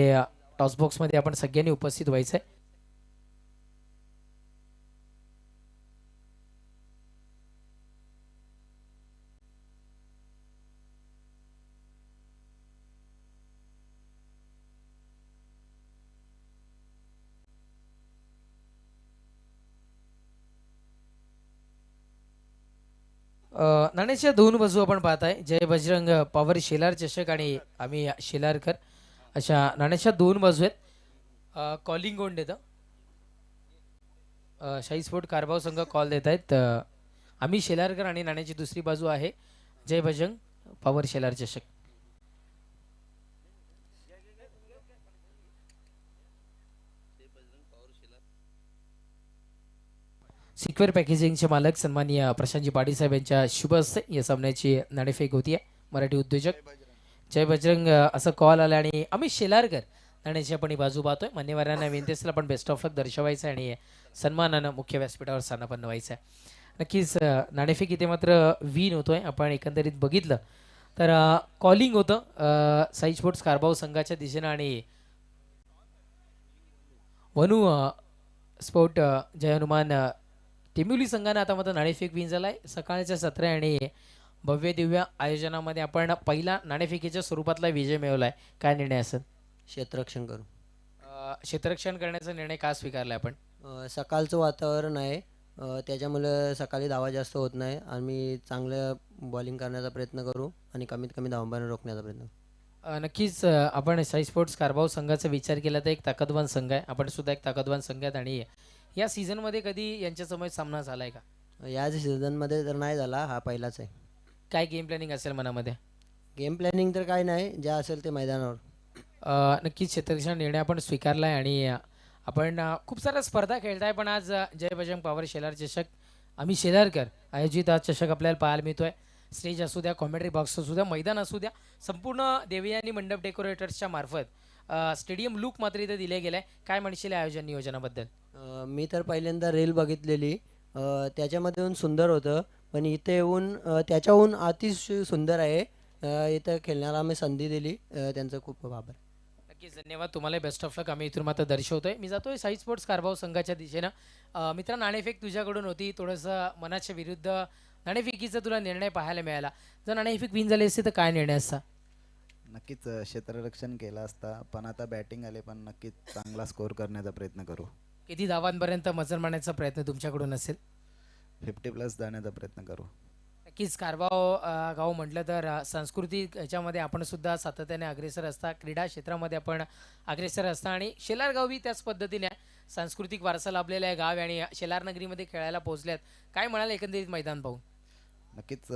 टॉस बॉक्समध्ये आपण सगळ्यांनी उपस्थित व्हायचं आहे. नाण्याच्या दोन बाजू आपण पाहताय जय बजरंग पॉवर शेलार चषक आणि आम्ही शेलारकर अशा नाण्याच्या दोन बाजू आहेत. कॉलिंग कोण देतं शाही स्पोर्ट कारभाव संघ कॉल देत आहेत. आम्ही शेलारकर आणि नाण्याची दुसरी बाजू आहे जय बजरंग पॉवर शेलार चषक. सिक्वेअर पॅकेजिंगचे मालक सन्माननीय प्रशांतजी पाटील साहेब यांच्या शुभ हस्ते या सामन्याची नाणेफेक होती आहे. मराठी उद्योजक जय बजरंग असं कॉल आला आणि आम्ही शेलारकर नाण्याची आपण ही बाजू पाहतोय. मान्यवरांना विनंती पण बेस्ट ऑफ लक दर्शवायचं आहे आणि सन्मानानं मुख्य व्यासपीठावर स्थानापन्न व्हायचं आहे. नक्कीच नाणेफेक इथे मात्र विन होतोय. आपण एकंदरीत बघितलं तर कॉलिंग होतं साई स्पोर्ट्स कारभाव संघाच्या दिशेनं आणि वनू स्पोर्ट जय हनुमान टिंबिवली संघानं आता मात्र नाणेफेक विन झालाय. सकाळच्या सत्र आणि भव्य दिव्य आयोजनामध्ये आपण पहिला नाणेफेकीच्या स्वरूपातला विजय मिळवलाय. काय निर्णय असेल? क्षेत्ररक्षण करू. क्षेत्ररक्षण करण्याचा निर्णय का स्वीकारलाय आपण? सकाळचं वातावरण आहे त्याच्यामुळे सकाळी धावा जास्त होत नाही. आम्ही चांगलं बॉलिंग करण्याचा प्रयत्न करू आणि कमीत कमी धावबान रोखण्याचा प्रयत्न करू. नक्कीच आपण साई स्पोर्ट्स कारभाव संघाचा विचार केला तर एक ताकदवान संघ आहे. आपण सुद्धा एक ताकदवान संघ आहेत आणि या सीझनमध्ये कधी यांच्यासमोर सामना झालाय का? या सीझनमध्ये तर नाही झाला, हा पहिलाच आहे. काय गेम प्लॅनिंग असेल मनामध्ये? गेम प्लॅनिंग तर काय नाही, जे असेल ते मैदानावर. नक्कीच क्षेत्ररक्षण निर्णय आपण स्वीकारला आहे आणि आपण खूप साऱ्या स्पर्धा खेळताय पण आज जय बजरंग पॉवर शेलार चषक आम्ही शेलारकर आयोजित हा चषक आपल्याला पाहायला मिळतोय. स्टेज असू द्या, कॉमेंट्री बॉक्स असू द्या, मैदान असू द्या, संपूर्ण देवयानी मंडप डेकोरेटर्सच्या मार्फत स्टेडियम लुक मात्र इथे दिले गेले. काय म्हणशील आयोजन नियोजनाबद्दल? मी तर पहिल्यांदा रील बघितलेली, त्याच्यामधून सुंदर होतं, पण इथे येऊन त्याच्याहून अतिशय सुंदर आहे. इथं खेळण्याला आम्ही संधी दिली, त्यांचं खूप खूप आभार. नक्कीच धन्यवाद. तुम्हाला बेस्ट ऑफ लक आम्ही इथून मात्र दर्शवतोय. मी जातोय साई स्पोर्ट्स कारभाव संघाच्या दिशेनं. मित्र नाणेफेक तुझ्याकडून होती, थोडंसं मनाच्या विरुद्ध नाणेफेकीचा तुला निर्णय पाहायला मिळाला. जर नाणेफेक विन झाली असते तर काय निर्णय असता? नक्कीच क्षेत्ररक्षण केला असता, पण आता बॅटिंग आले, पण नक्कीच चांगला स्कोर करण्याचा प्रयत्न करू. किती धावांपर्यंत मजल मारण्याचा प्रयत्न तुमच्याकडून असेल? 50+ जाण्याचा प्रयत्न करू. नक्कीच कारभाव गाव म्हटलं तर सांस्कृतिक याच्यामध्ये आपण सुद्धा सातत्याने अग्रेसर असता, क्रीडा क्षेत्रामध्ये आपण अग्रेसर असता आणि शेलार गावी त्याच पद्धतीने सांस्कृतिक वारसा लाभलेला आहे गाव आणि शेलार नगरीमध्ये खेळायला पोहोचल्यात. काय म्हणाल एकंदरीत मैदान पाहून? नक्कीच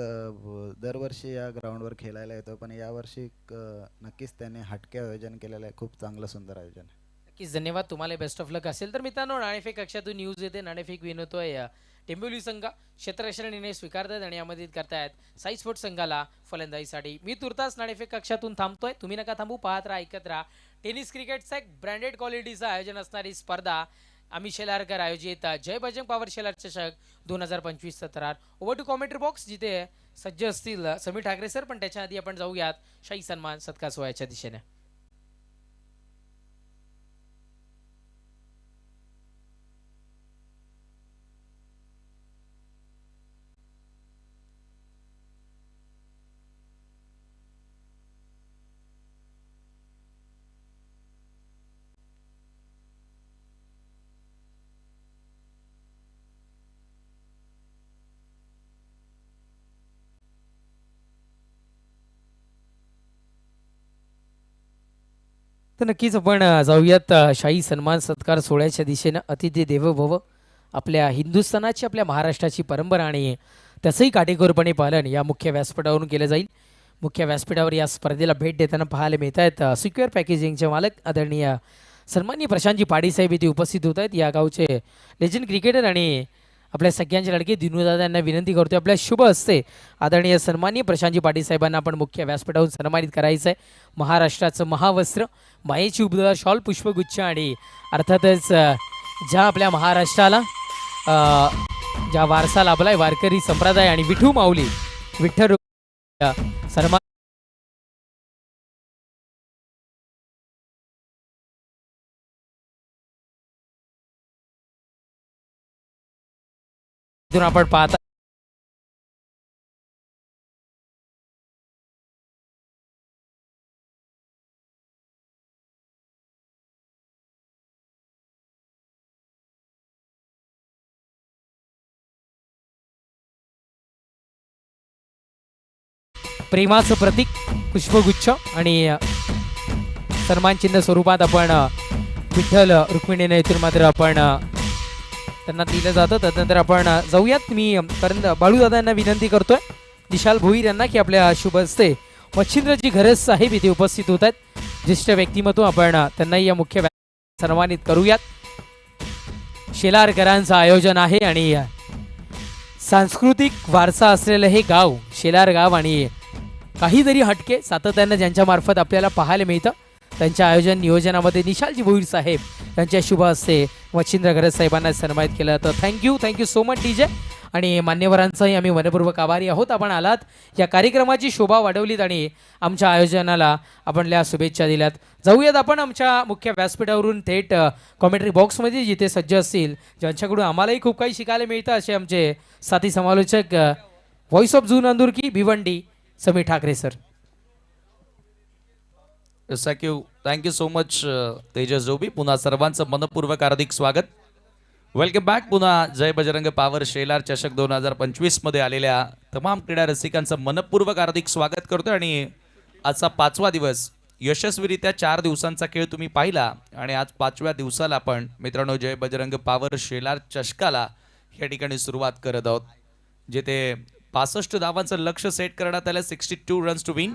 दरवर्षी या ग्राउंडवर खेळायला येतो, पण यावर्षी नक्कीच त्याने हटके आयोजन केलेलं आहे. खूप चांगलं सुंदर आयोजन आहे. नक्कीच धन्यवाद. तुम्हाला बेस्ट ऑफ लक असेल तर मित्रांनो नाणेफेक कक्षातून न्यूज येते. नाणेफेक विन होतोय टेंबिवली संघ क्षेत्ररक्षण निर्णय स्वीकारतात आणि यामध्ये करतायत साई स्पोर्ट्स संघाला फलंदाजीसाठी. मी तुर्तास नाणेफेक कक्षातून थांबतोय. तुम्ही नका थांबू, पाहत राहा, ऐकत राहा. टेनिस क्रिकेटचा एक ब्रँडेड क्वालिटीचं आयोजन असणारी स्पर्धा आम्ही शेलारकर आयोजित जय बजरंग पॉवर शेलार चषक 2025 सत्रात. ओव्हर टू कॉमेंट्री बॉक्स जिथे सज्ज असतील समीर ठाकरे सर, पण त्याच्या आधी आपण जाऊयात शाही सन्मान सत्कार सोहळ्याच्या दिशेने. तर नक्कीच आपण जाऊयात शाही सन्मान सत्कार सोहळ्याच्या दिशेनं. अतिथी देवो भव, आपल्या हिंदुस्थानाची, आपल्या महाराष्ट्राची परंपरा आणि त्याचंही काटेकोरपणे पालन या मुख्य व्यासपीठावरून केलं जाईल. मुख्य व्यासपीठावर या स्पर्धेला भेट देताना पाहायला मिळत आहेत सिक्युअर पॅकेजिंगचे मालक आदरणीय सन्माननीय प्रशांतजी पाडी साहेब इथे उपस्थित होत आहेत. या गावचे लेजंड क्रिकेटर आणि आपल्या सगळ्यांचे लडके दिनूदादा यांना विनंती करतोय आपल्या शुभ हस्ते आदरणीय सन्माननीय प्रशांतजी पाटील साहेबांना आपण मुख्य व्यासपीठावरून सन्मानित करायचं आहे. महाराष्ट्राचं महावस्त्र, मायेची उपदा, शॉल, पुष्पगुच्छ आणि अर्थातच ज्या आपल्या महाराष्ट्राला ज्या वारसा लाभलाय, वारकरी संप्रदाय आणि विठू माऊली विठ्ठल सन्मान आपण पाहता प्रेमाचं प्रतीक पुष्पगुच्छ आणि सन्मान चिन्ह स्वरूपात आपण विठ्ठल रुक्मिणीने इथून मात्र आपण त्यांना दिलं जातं. त्यानंतर आपण जाऊयात. मी बाळूदादा यांना विनंती करतोय, विशाल भोईर यांना, की आपल्या शुभ हस्ते मच्छिंद्रजी घरस साहेब इथे उपस्थित होत आहेत. ज्येष्ठ व्यक्तिमत्व, आपण त्यांनाही या मुख्य सन्मानित करूयात. शेलारकरांचं आयोजन आहे आणि सांस्कृतिक वारसा असलेलं हे गाव शेलार गाव आणि काहीतरी हटके सातत्यानं ज्यांच्या मार्फत आपल्याला पाहायला मिळतं, त्यांच्या आयोजन नियोजनामध्ये निशालजी भोईर साहेब यांच्या शुभ हस्ते मच्छिंद्र घरस साहेबांना सन्मानित केलं जातं. Thank you so much DJ. आणि मान्यवरांचाही आम्ही मनपूर्वक आभारी आहोत. आपण आलात, या कार्यक्रमाची शोभा वाढवलीत आणि आमच्या आयोजनाला आपणल्या शुभेच्छा दिल्यात. जाऊयात आपण आमच्या मुख्य व्यासपीठावरून थेट कॉमेंट्री बॉक्समध्ये, जिथे सज्ज असतील, ज्यांच्याकडून आम्हालाही खूप काही शिकायला मिळतं, असे आमचे साथी समालोचक व्हॉइस ऑफ जून अंदुरकी Bhiwandi Sameer Thackeray sir. Thank you so much Tejas Jobi. पुन्हा सर्वांचं मनपूर्वक हार्दिक स्वागत. Welcome back. पुन्हा जय बजरंग पावर शेलार चषक 2025 मध्ये आलेल्या तमाम क्रीडा रसिकांचं मनपूर्वक हार्दिक स्वागत करतोय. आणि आजचा 5वा दिवस, यशस्वीरित्या 4 दिवसांचा खेळ तुम्ही पाहिला आणि आज 5व्या दिवसाला आपण मित्रांनो जय बजरंग पावर शेलार चषकाला या ठिकाणी सुरुवात करत आहोत, जिथे 65 धावांचं लक्ष सेट करण्यात आलं. 62 रन्स टू विन,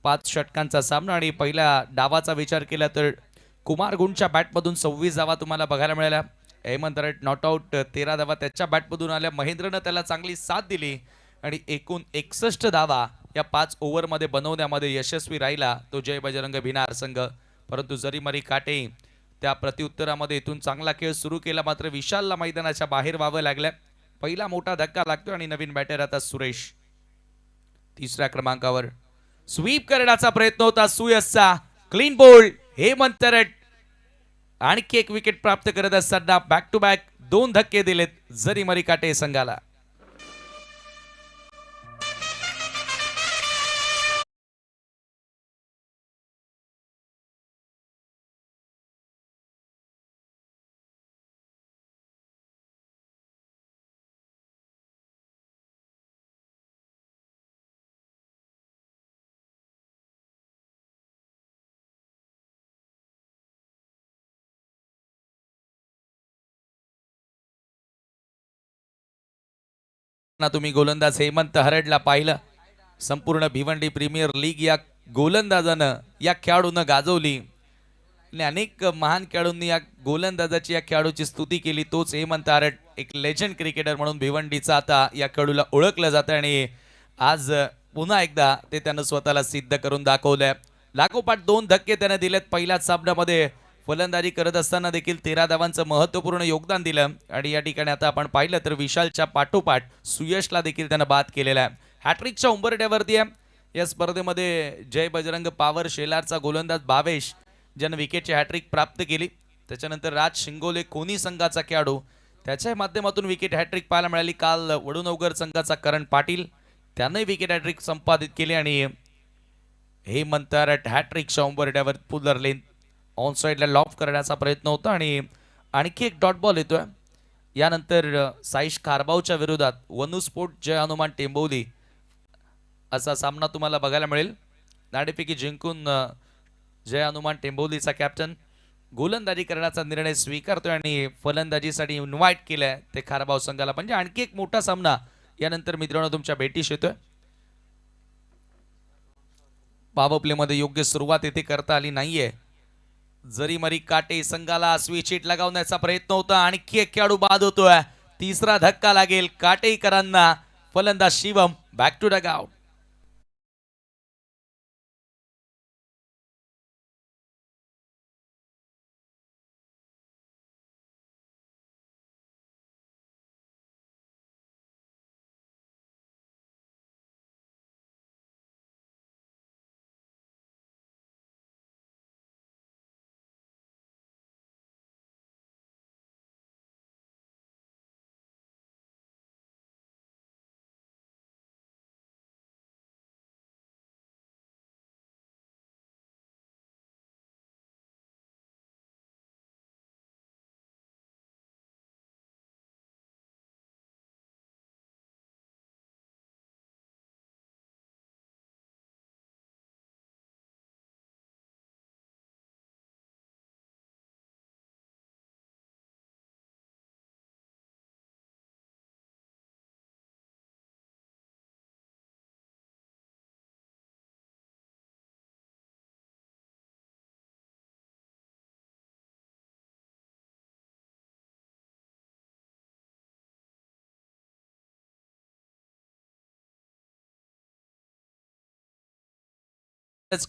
5 षटकांचा सामना. आणि पहिल्या डावाचा विचार केला तर कुमार गुंडच्या बॅटमधून 26 धावा तुम्हाला बघायला मिळाल्या. हेमंत रट नॉट आउट 13 धावा त्याच्या बॅटमधून आल्या. महेंद्रनं त्याला चांगली साथ दिली आणि एकूण 61 धावा या 5 ओव्हरमध्ये बनवण्यामध्ये यशस्वी राहिला तो जय बजरंग भिनार संघ. परंतु जरी मरी काटे त्या प्रत्युत्तरामध्ये इथून चांगला खेळ सुरू केला, मात्र विशालला मैदानाच्या बाहेर व्हावं लागलं. पहिला मोठा धक्का लागतो आणि नवीन बॅटर आता सुरेश 3ऱ्या क्रमांकावर. स्वीप करण्याचा प्रयत्न होता सुयसचा, क्लीन बोल्ड. हेमंत रट आणखी एक विकेट प्राप्त करत असताना बॅक टू बॅक 2 धक्के दिलेत जरी मरी काटे संघाला. ना तुम्ही गोलंदाज हेमंत हरडला पाहिलं. संपूर्ण भिवंडी प्रीमियर लीग या गोलंदाजानं, या खेळाडूनं गाजवली आणि अनेक महान खेळाडूंनी या गोलंदाजाची, या खेळाडूची स्तुती केली. तोच हेमंत हरड, एक लेजंड क्रिकेटर म्हणून भिवंडीचा आता या खेळाडूला ओळखलं जातं आणि आज पुन्हा एकदा ते त्यानं स्वतःला सिद्ध करून दाखवलंय. लागोपाठ 2 धक्के त्याने दिलेत. पहिल्याच सामन्यामध्ये फलंदाजी करत असताना देखील 13 धावांचं महत्त्वपूर्ण योगदान दिलं आणि या ठिकाणी आता आपण पाहिलं तर विशालच्या पाठोपाठ सुयशला देखील त्यानं बाद केलेला आहे. हॅट्रिकच्या उंबरठ्यावरती आहे. या स्पर्धेमध्ये जय बजरंग पावर शेलारचा गोलंदाज भावेश, ज्यानं विकेटची हॅट्रिक प्राप्त केली. त्याच्यानंतर राज शिंगोले कोणी संघाचा खेळाडू, त्याच्या माध्यमातून विकेट हॅट्रिक पाहायला मिळाली. काल वडूनवगर संघाचा करण पाटील, त्यानंही विकेट हॅट्रिक संपादित केली. आणि हेमंत रट हॅट्रिकच्या उंबरठ्यावर पुलर लेन ऑन साईडला लॉफ करण्याचा प्रयत्न होता आणि आणखी एक डॉट बॉल येतोय. यानंतर साईश खारबावच्या विरोधात वनू स्पोर्ट जय हनुमान टेंबोली असा सामना तुम्हाला बघायला मिळेल. नाणेफेकी जिंकून जय हनुमान टेंबोलीचा कॅप्टन गोलंदाजी करण्याचा निर्णय स्वीकारतोय आणि फलंदाजीसाठी इन्व्हाइट केलंय ते खारबाव संघाला. म्हणजे आणखी एक मोठा सामना यानंतर मित्रांनो तुमच्या भेटीस येतोय. पॉवर प्ले मध्ये योग्य सुरुवात येथे करता आली नाहीये. जरी मरी काटे संघाला स्विचिट लगावण्याचा प्रयत्न होता. आणखी एक खेळाडू बाद होतोय. तिसरा धक्का लागेल काटेकरांना. फलंदाज शिवम बॅक टू डगआउट.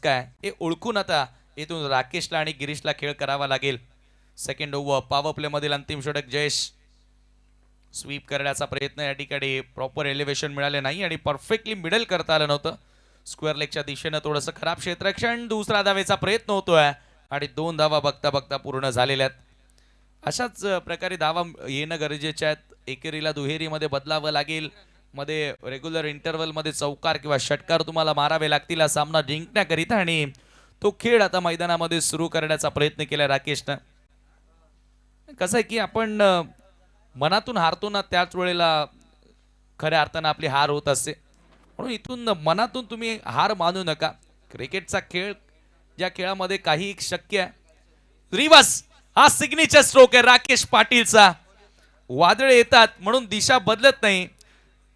काय हे ओळखून आता इथून राकेशला आणि गिरीशला खेळ करावा लागेल. सेकंड ओव्हर पॉवर प्ले मधील अंतिम षटक. जयेश स्वीप करण्याचा प्रयत्न. या ठिकाणी प्रॉपर एलिव्हेशन मिळाले नाही आणि परफेक्टली मिडल करता आलं नव्हतं. स्क्वेअर लेगच्या दिशेनं थोडंसं खराब क्षेत्ररक्षण. दुसरा धावेचा प्रयत्न होतोय आणि 2 धावा बघता बघता पूर्ण झालेल्या आहेत. अशाच प्रकारे धावा येणं गरजेचे आहेत. एकेरीला दुहेरीमध्ये बदलावं लागेल. मध्ये रेग्युलर इंटरवल मध्ये चौकार किंवा षटकार तुम्हाला मारावे लागतील हा सामना जिंकण्याकरिता. आणि तो खेळ आता मैदानामध्ये सुरू करण्याचा प्रयत्न केला राकेशनं. कसं आहे की आपण मनातून हारतो ना त्याच वेळेला खऱ्या अर्थानं आपली हार होत असते. म्हणून इथून मनातून तुम्ही हार मानू नका. क्रिकेटचा खेळ ज्या खेळामध्ये काही शक्य आहे. रिवर्स हा सिग्नेचर स्ट्रोक आहे राकेश पाटीलचा. वादळे येतात म्हणून दिशा बदलत नाही.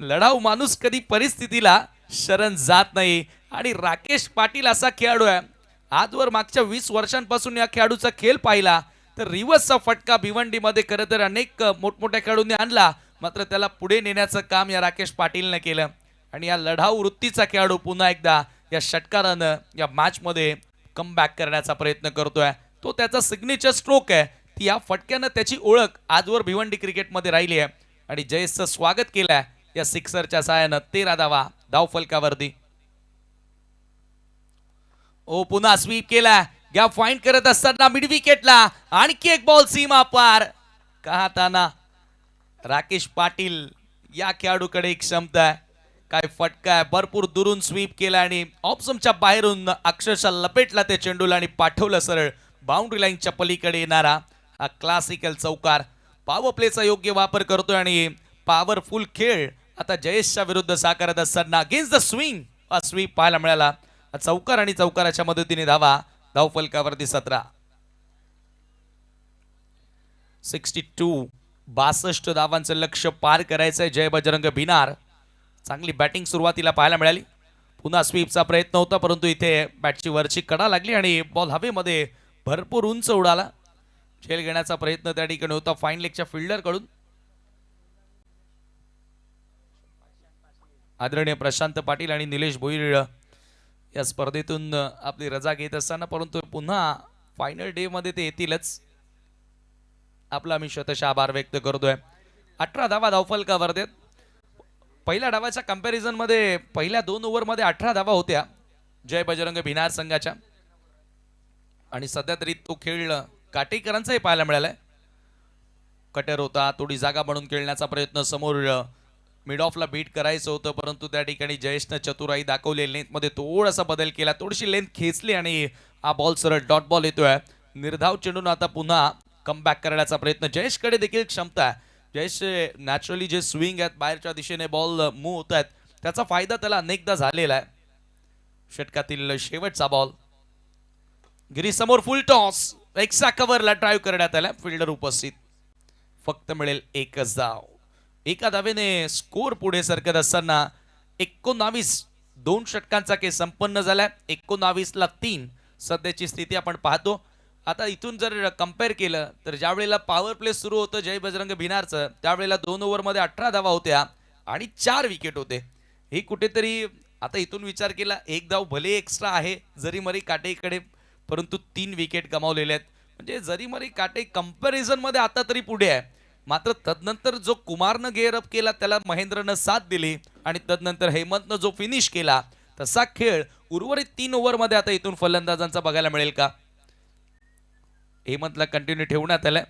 लढाऊ माणूस कधी परिस्थितीला शरण जात नाही आणि राकेश पाटील असा खेळाडू आहे. आजवर मागच्या 20 वर्षांपासून या खेळाडूचा खेळ पाहिला तर रिव्हर्सचा फटका भिवंडीमध्ये खरं तर अनेक मोठमोठ्या खेळाडूंनी आणला. मात्र त्याला पुढे नेण्याचं काम या राकेश पाटीलने केलं आणि या लढाऊ वृत्तीचा खेळाडू पुन्हा एकदा या षटकारानं या मॅच मध्ये कमबॅक करण्याचा प्रयत्न करतोय. तो त्याचा सिग्नेचर स्ट्रोक आहे. ती या फटक्यानं त्याची ओळख आजवर भिवंडी क्रिकेटमध्ये राहिली आहे आणि जयेशचं स्वागत केलंय या सिक्सरच्या सहाय्यानं. 13 धावा धाव फलकावरती. ओ पुन्हा स्वीप केला. गॅप फाइंड करत असताना मिड विकेटला आणखी एक बॉल सीमा पार. काहताना राकेश पाटील या खेळाडूकडे एक क्षमता आहे. काय फटका आहे. भरपूर दुरून स्वीप केला आणि ऑप्शनच्या बाहेरून अक्षरशः लपेटला ते चेंडूला आणि पाठवलं सरळ बाउंड्री लाईनच्या पलीकडे येणारा हा क्लासिकल चौकार. पॉवर प्लेचा योग्य वापर करतोय आणि पॉवरफुल खेळ आता जयेशच्या विरुद्ध साकारत असताना अगेन्स्ट द स्विंग हा स्वीप पाहायला मिळाला. चौकार आणि चौकाराच्या मदतीने धावा धाव फलकावरती 17. 62 धावांचं लक्ष्य पार करायचंय जय बजरंग भिनार. चांगली बॅटिंग सुरुवातीला पाहायला मिळाली. पुन्हा स्वीपचा प्रयत्न होता परंतु इथे बॅटची वरची कडा लागली आणि बॉल हवेमध्ये भरपूर उंच उडाला. झेल घेण्याचा प्रयत्न त्या ठिकाणी होता फाईन लेगच्या फिल्डर कडून. आदरणीय प्रशांत पाटील आणि निलेश भोईर या स्पर्धेतून आपली रजा घेत असताना परंतु पुन्हा फायनल डे मध्ये ते येतीलच. आपला आम्ही शतशः आभार व्यक्त करतोय. 18 धावा धावफलकावर देत. पहिल्या डावाच्या कंपॅरिझन मध्ये पहिल्या 2 ओव्हर मध्ये 18 धावा होत्या जय बजरंग भिनार संघाच्या आणि सध्या तरी तो खेळ काटेकरांचाही पाहायला मिळालाय. कटर होता. थोडी जागा बनवून खेळण्याचा प्रयत्न. समोर मिड ऑफला बीट करायचं होतं परंतु त्या ठिकाणी जयेशनं चतुराई दाखवली. लेंथ मध्ये थोडासा बदल केला. थोडीशी लेंथ खेचली आणि हा बॉल सरळ डॉट बॉल येतोय. निर्धाव चेंडून आता पुन्हा कमबॅक करण्याचा प्रयत्न. जयेशकडे देखील क्षमता आहे. जयेश नॅचरली जे स्विंग आहेत बाहेरच्या दिशेने बॉल मूव्ह होत आहेत त्याचा फायदा त्याला अनेकदा झालेला आहे. षटकातील शेवटचा बॉल गिरीश समोर फुल टॉस, एक्स्ट्रा कव्हरला ड्राईव्ह करण्यात आला, फिल्डर उपस्थित. फक्त मिळेल एकच धाव. एका धावेने स्कोर पुढे सरकत असताना 19 दोन षटकांचा खेळ संपन्न झालाय. 19ला 3 सध्याची स्थिती आपण पाहतो. आता इथून जर कम्पेअर केलं तर ज्या वेळेला पॉवर प्ले सुरू होतं जय बजरंग भिनारचं, त्यावेळेला 2 ओव्हरमध्ये 18 धावा होत्या आणि 4 विकेट होते. हे कुठेतरी आता इथून विचार केला, एक धाव भले एक्स्ट्रा आहे जरी मरी काटेकडे, परंतु 3 विकेट गमावलेले आहेत. म्हणजे जरी मरी काटे कंपॅरिझन मध्ये आता तरी पुढे आहे. मात्र तदनंतर जो कुमारनं गेअर अप केला त्याला महेंद्रनं साथ दिली आणि तदनंतर हेमंतनं जो फिनिश केला, तसा खेळ उर्वरित 3 ओव्हरमध्ये आता इथून फलंदाजांचा बघायला मिळेल का? हेमंतला कंटिन्यू ठेवण्यात आलंय.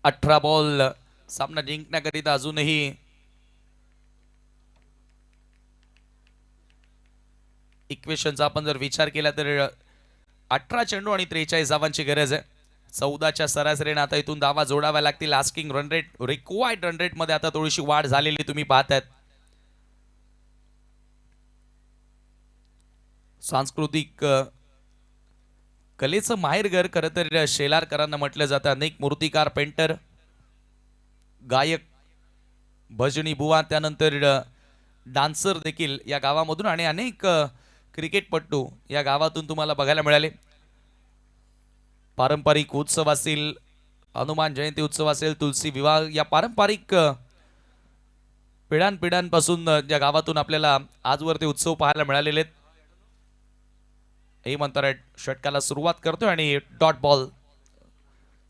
अठरा बॉल सामना जिंकण्याकरिता अजूनही इक्वेशनचा आपण जर विचार केला तर 18 चेंडू आणि 43 धावांची गरज आहे. 14च्या सरासरीने आता इथून धावा जोडाव्या लागतील. Asking run rate, required run rate मध्ये आता थोडीशी वाढ झालेली तुम्ही पाहतायत. सांस्कृतिक कलेचं माहेरघर खरं तर शेलारकरांना म्हटलं जातं. अनेक मूर्तिकार, पेंटर, गायक, भजनी बुवा, त्यानंतर डान्सर देखील या गावामधून आणि अनेक क्रिकेटपटू या गावातून तुम्हाला बघायला मिळाले. पारंपरिक उत्सव असतील, हनुमान जयंती उत्सव असेल, तुलसी विवाह, या पारंपरिक पिढ्यानपिढ्यांपासून या गावातून आपल्याला आजवर ते उत्सव पाहायला मिळालेले आहेत. हेमंत षटकाला सुरुवात करतोय आणि dot ball,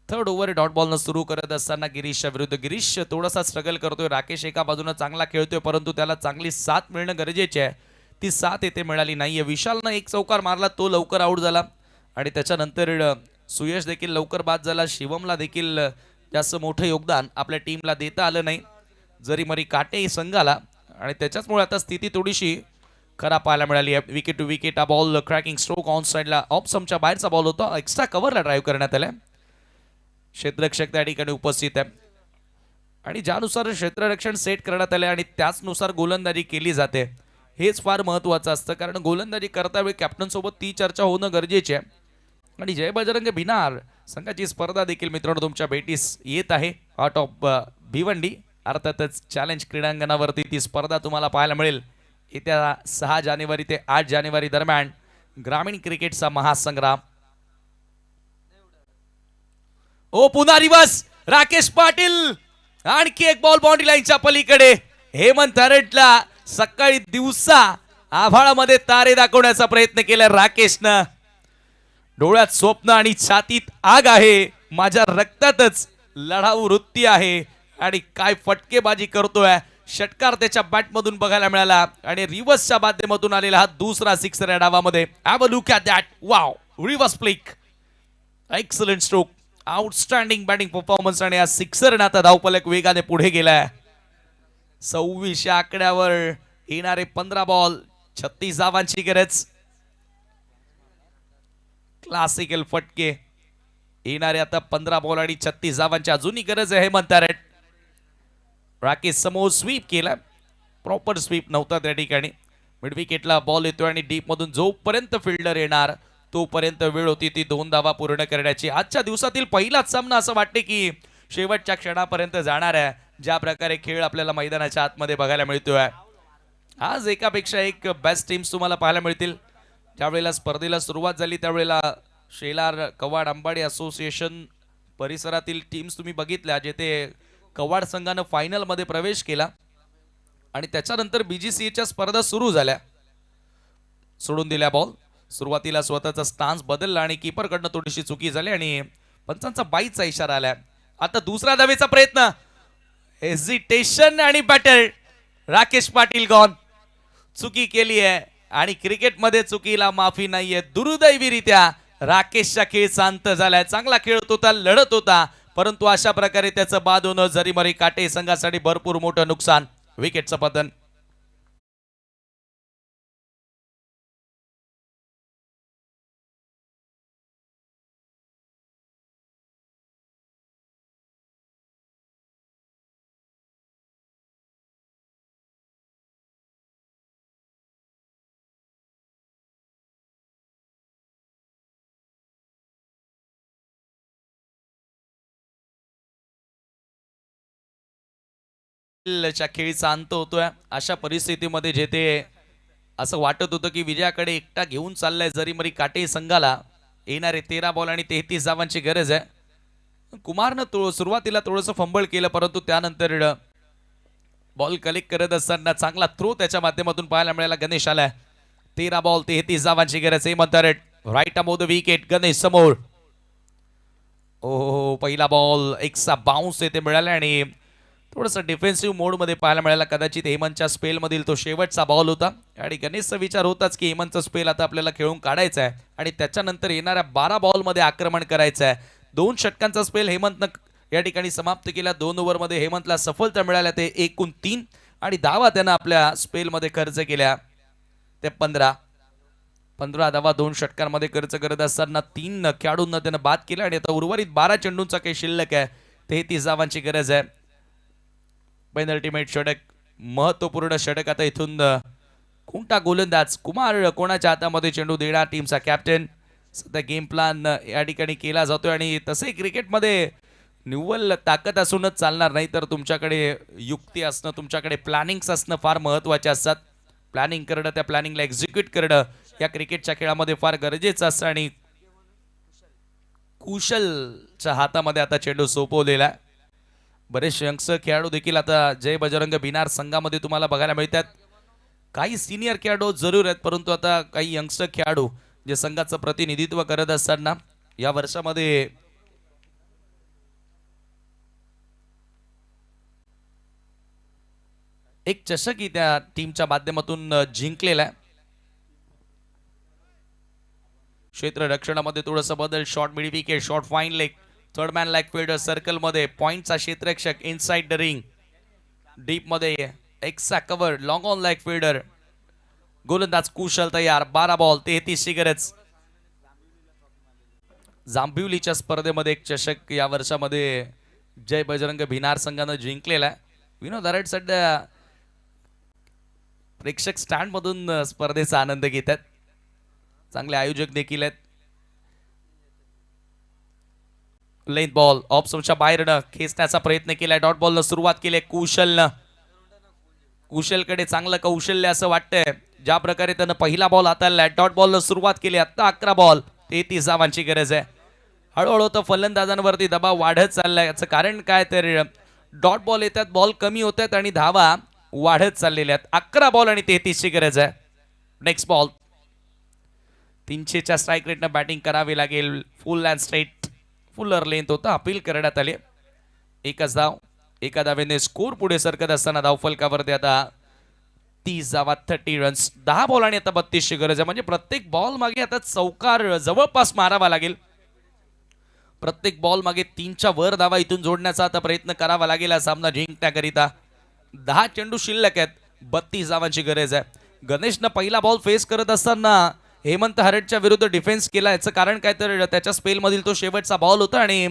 third over dot बॉलनं सुरू करत असताना गिरीशच्या विरुद्ध. गिरीश थोडासा स्ट्रगल करतोय. राकेश एका बाजूने चांगला खेळतोय, परंतु त्याला चांगली साथ मिळणं गरजेचे आहे. ती साथ येथे मिळाली नाहीये. विशालनं एक चौकार मारला, तो लवकर आऊट झाला आणि त्याच्यानंतर सुयश देखील लवकर बाद झाला. शिवमला देखील जास्त मोठं योगदान आपल्या टीमला देता आलं नाही, जरी मरी काटे संघाला, आणि त्याच्याचमुळे आता स्थिती थोडीशी खराब पाहायला मिळाली आहे. विकेट टू विकेट हा बॉल, क्रॅकिंग स्ट्रोक ऑन साइडला, ऑफ समच्या बाहेरचा बॉल होता. एक्स्ट्रा कव्हरला ड्राईव्ह करण्यात आलाय. क्षेत्ररक्षक त्या ठिकाणी उपस्थित आहे आणि ज्यानुसार क्षेत्ररक्षण सेट करण्यात आले आणि त्याचनुसार गोलंदाजी केली जाते, हेच फार महत्वाचं असतं. कारण गोलंदाजी करता वेळी कॅप्टन सोबत ती चर्चा होणं गरजेचे आहे. आणि जय बजरंग भिनार संघाची स्पर्धा देखील मित्रांनो तुमच्या भेटीस येत आहे. आउट ऑफ भिवंडी, अर्थातच चॅलेंज क्रीडांगणावरती ती स्पर्धा तुम्हाला पाहायला मिळेल. येत्या 6 जानेवारी ते 8 जानेवारी दरम्यान ग्रामीण क्रिकेटचा महासंग्राम. ओ पुन्हा रिवर्स, राकेश पाटील आणखी एक बॉल बाउंड्री लाईनच्या पलीकडे. हेमंत हरटला सकाळी दिवसा आभाळामध्ये तारे दाखवण्याचा प्रयत्न केला राकेशनं. डोळ्यात स्वप्न आणि छातीत आग आहे, माझ्या रक्तातच लढाऊ वृत्ती आहे आणि काय फटकेबाजी करतोय. षटकार त्याच्या बॅटमधून बघायला मिळाला आणि रिव्हर्सच्या माध्यमातून आलेला हा दुसरा सिक्सर या डावामध्ये. Have a look at that, wow, reverse flick, excellent stroke, outstanding batting performance. आणि या सिक्सरने आता धावफलक वेगाने पुढे गेलाय. 26 आकड्यावर येणारे 15 बॉल, 36 धावांची गरज. क्लासिकल फटके येणारे आता 15 बॉल आणि 36 धावांची अजूनही गरज आहे. हेमंत हरट, राकेश समोर स्वीप केला, प्रॉपर स्वीप नव्हता त्या ठिकाणी. मिड विकेटला बॉल येतोय आणि डीप मधून जोपर्यंत फिल्डर येणार तोपर्यंत वेळ होती ती 2 धावा पूर्ण करण्याची. आजच्या दिवसातील पहिलाच सामना असं वाटते की शेवटच्या क्षणापर्यंत जाणार आहे. ज्या प्रकारे खेळ आपल्याला मैदानाच्या आतमध्ये बघायला मिळतोय, आज एकापेक्षा एक बेस्ट टीम्स तुम्हाला पाहायला मिळतील. ज्यावेळेला स्पर्धेला सुरुवात झाली त्यावेळेला शेलार कवाड अंबाडी असोसिएशन परिसरातील टीम्स तुम्ही बघितल्या, जेथे कवाड संघानं फायनल मध्ये प्रवेश केला आणि त्याच्यानंतर बीजीसीएच्या स्पर्धा सुरू झाल्या. सोडून दिल्या बॉल, सुरुवातीला स्वतःचा स्टान्स बदलला आणि कीपरकडनं थोडीशी चुकी झाली आणि पंचांचा बाईचा इशारा आला. आता दुसरा धावेचा प्रयत्न, हेजिटेशन आणि बॅटर, राकेश पाटील गॉन. चुकी केली आहे आणि क्रिकेटमध्ये चुकीला माफी नाहीये. दुर्दैवीरित्या राकेशचा खेळ शांत झालाय. चांगला खेळत होता, लढत होता, परंतु अशा प्रकारे त्याचं बाद होणं जरी मरी काटे संघासाठी भरपूर मोठं नुकसान. विकेटचं पतन. च्या खेळीचा अंत होतोय. अशा परिस्थितीमध्ये जेथे असं वाटत होतं की विजयाकडे एकटा घेऊन चाललाय जरी मरी काटे संघाला, येणारे 13 बॉल आणि 33 धावांची गरज आहे. कुमारनं सुरुवातीला थोडंसं फंबळ केलं, परंतु त्यानंतर बॉल कलेक्ट करत असताना चांगला थ्रो त्याच्या माध्यमातून पाहायला मिळाला. गणेश आलाय. 13 बॉल 33 धावांची गरज. Hemant Harat right above the wicket. Ganesh समोर. ओ पहिला बॉल एकसा बाउन्स येथे मिळाला आणि थोडंसं डिफेन्सिव्ह मोडमध्ये पाहायला मिळाला. कदाचित हेमंतच्या स्पेलमधील तो शेवटचा बॉल होता आणि गणेशचा विचार होताच की हेमंतचा स्पेल आता आपल्याला खेळून काढायचा आहे आणि त्याच्यानंतर येणाऱ्या 12 बॉलमध्ये आक्रमण करायचं आहे. 2 षटकांचा स्पेल हेमंतनं या ठिकाणी समाप्त केला. 2 ओव्हरमध्ये हेमंतला सफलता मिळाल्या ते एकूण 3 आणि धावा त्यानं आपल्या स्पेलमध्ये खर्च केल्या ते 15 धावा 2 षटकांमध्ये खर्च करत असताना 3 खेळाडूंना त्यानं बाद केला आणि आता उर्वरित 12 चेंडूंचा काही शिल्लक आहे. 33 धावांची गरज आहे. पेनल्टीमेट षटक, महत्वपूर्ण षटक. आता इथून कोणता गोलंदाज कुमार कोणाच्या हातामध्ये चेंडू देणार, टीमचा कॅप्टन. सध्या गेम प्लॅन या ठिकाणी केला जातोय आणि तसे क्रिकेटमध्ये निव्वळ ताकद असूनच चालणार नाही, तर तुमच्याकडे युक्ती असणं, तुमच्याकडे प्लॅनिंग्स असणं फार महत्त्वाचे असतात. प्लॅनिंग करणं, त्या प्लॅनिंगला एक्झिक्यूट करणं या क्रिकेटच्या खेळामध्ये फार गरजेचं असतं आणि कुशलच्या हातामध्ये आता चेंडू सोपवलेला आहे. बरेचसे यंगस्टर खेळाडू देखील आता जय बजरंग भिनार संघामध्ये तुम्हाला बघायला मिळतात. काही सिनियर खेळाडू जरूर आहेत, परंतु आता काही यंगस्टर खेळाडू जे संघाचं प्रतिनिधित्व करत असताना या वर्षामध्ये एक चषकही त्या टीमच्या माध्यमातून जिंकलेला आहे. क्षेत्र रक्षणामध्ये थोडंसं बदल. Short mid wicket, short fine leg, third man like fielder सर्कलमध्ये, पॉइंटचा क्षेत्ररक्षक इनसाइड द रिंग, डीप मध्ये एक्सा cover, long on like fielder. गोलंदाज कुशल तयार. 12 बॉल 33 ची गरज. जांभिवलीच्या स्पर्धेमध्ये एक चषक या वर्षामध्ये जय बजरंग भिनार संघानं जिंकलेला आहे. विनोद हरट सध्या प्रेक्षक स्टँड मधून स्पर्धेचा आनंद घेतात. चांगले आयोजक देखील आहेत. लेंथ बॉल ऑफ स्टंपच्या बाहेरनं खेचण्याचा प्रयत्न केलाय. डॉट बॉलनं सुरुवात केली कुशलनं. कुशलकडे चांगलं कौशल्य असं वाटतंय, ज्या प्रकारे त्यानं पहिला बॉल हाताळलाय. डॉट बॉलनं सुरुवात केली. आता 11 बॉल 33 धावांची गरज आहे. हळूहळू तर फलंदाजांवरती दबाव वाढत चाललाय. याचं कारण काय, तर डॉट बॉल येतात, बॉल कमी होत आहेत आणि धावा वाढत चाललेल्या आहेत. 11 बॉल आणि 33 ची गरज आहे. Next ball. 300च्या स्ट्राईक रेटनं बॅटिंग करावी लागेल. Full and straight, fuller length होता. अपील करण्यात आले. एकच धाव, एका धावेने स्कोर पुढे सरकत असताना धावफलकावरती आता 30 धावा 30 रन्स. 10 बॉल आणि आता 32 ची गरज आहे. म्हणजे प्रत्येक बॉल मागे आता चौकार जवळपास मारावा लागेल. प्रत्येक बॉल मागे 3च्या वर धावा इथून जोडण्याचा आता प्रयत्न करावा लागेल हा सामना जिंकण्याकरिता. 10 चेंडू शिल्लक आहेत. 32 धावांची गरज आहे. गणेशनं पहिला बॉल फेस करत असताना हेमंत हरटच्या विरुद्ध डिफेन्स केला. याचं कारण काय, तर त्याच्या स्पेलमधील तो शेवटचा बॉल होता आणि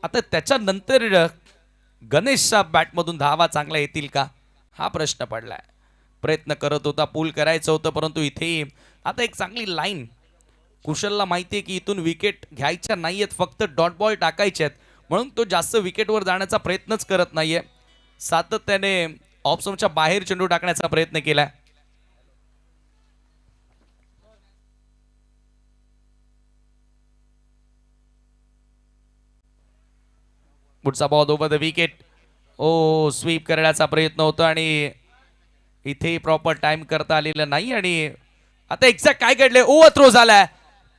आता त्याच्यानंतर गणेशच्या बॅटमधून धावा चांगल्या येतील का हा प्रश्न पडलाय. प्रयत्न करत होता, पूल करायचं होतं, परंतु इथे आता एक चांगली लाईन. कुशलला माहिती आहे की इथून विकेट घ्यायच्या नाहीयेत, फक्त डॉट बॉल टाकायचे आहेत, म्हणून तो जास्त विकेटवर जाण्याचा प्रयत्नच करत नाहीये. सातत्याने ऑफ स्टंपच्या बाहेर चेंडू टाकण्याचा प्रयत्न केलाय. पुढचा बॉल ओव्हर द विकेट. ओ स्वीप करण्याचा प्रयत्न होता आणि इथे प्रॉपर टाइम करता आलेला नाही आणि आता एक्झॅक्ट काय घडले, ओव्हर थ्रो झालाय.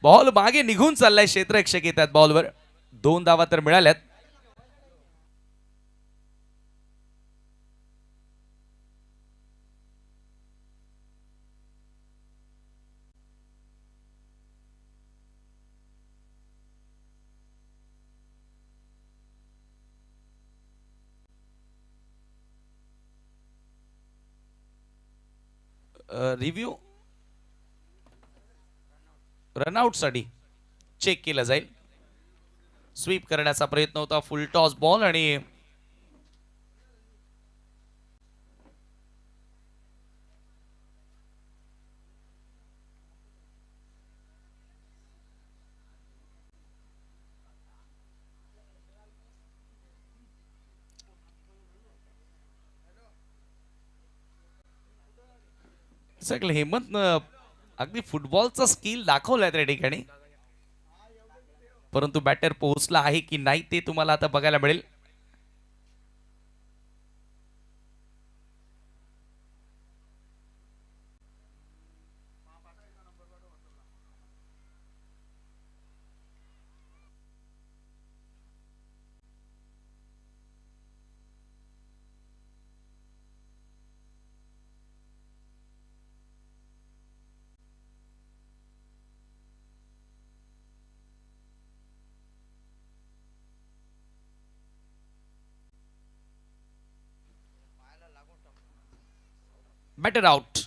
बॉल मागे निघून चाललाय. क्षेत्ररक्षक येतात बॉलवर. 2 धावा तर मिळाल्यात. रिव्ह्यू रनआउट साठी चेक केला जाईल. स्वीप करण्याचा प्रयत्न होता. फुल टॉस बॉल आणि सगळं हेमंत अगदी फुटबॉलचा स्किल दाखवलाय त्या ठिकाणी, परंतु बॅटर पोहोचला आहे की नाही ते तुम्हाला आता बघायला मिळेल. Batter out.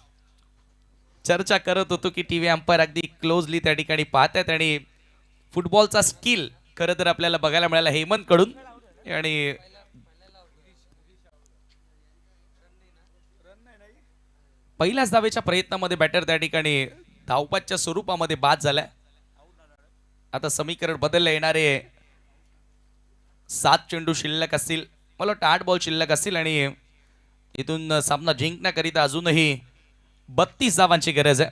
चर्चा करत होतो की टीव्ही अंपायर अगदी क्लोजली त्या ठिकाणी पाहतात आणि फुटबॉलचा स्किल खरं तर आपल्याला बघायला मिळाला हेमंत कडून. आणि पहिल्याच धावेच्या प्रयत्नामध्ये बॅटर त्या ठिकाणी धावपाच्या स्वरूपामध्ये बाद झालाय. आता समीकरण बदलले, येणारे 7 चेंडू शिल्लक असतील, मला वाटतं 8 बॉल शिल्लक असतील आणि इथून सामना जिंकण्याकरिता अजूनही 32 धावांची गरज आहे.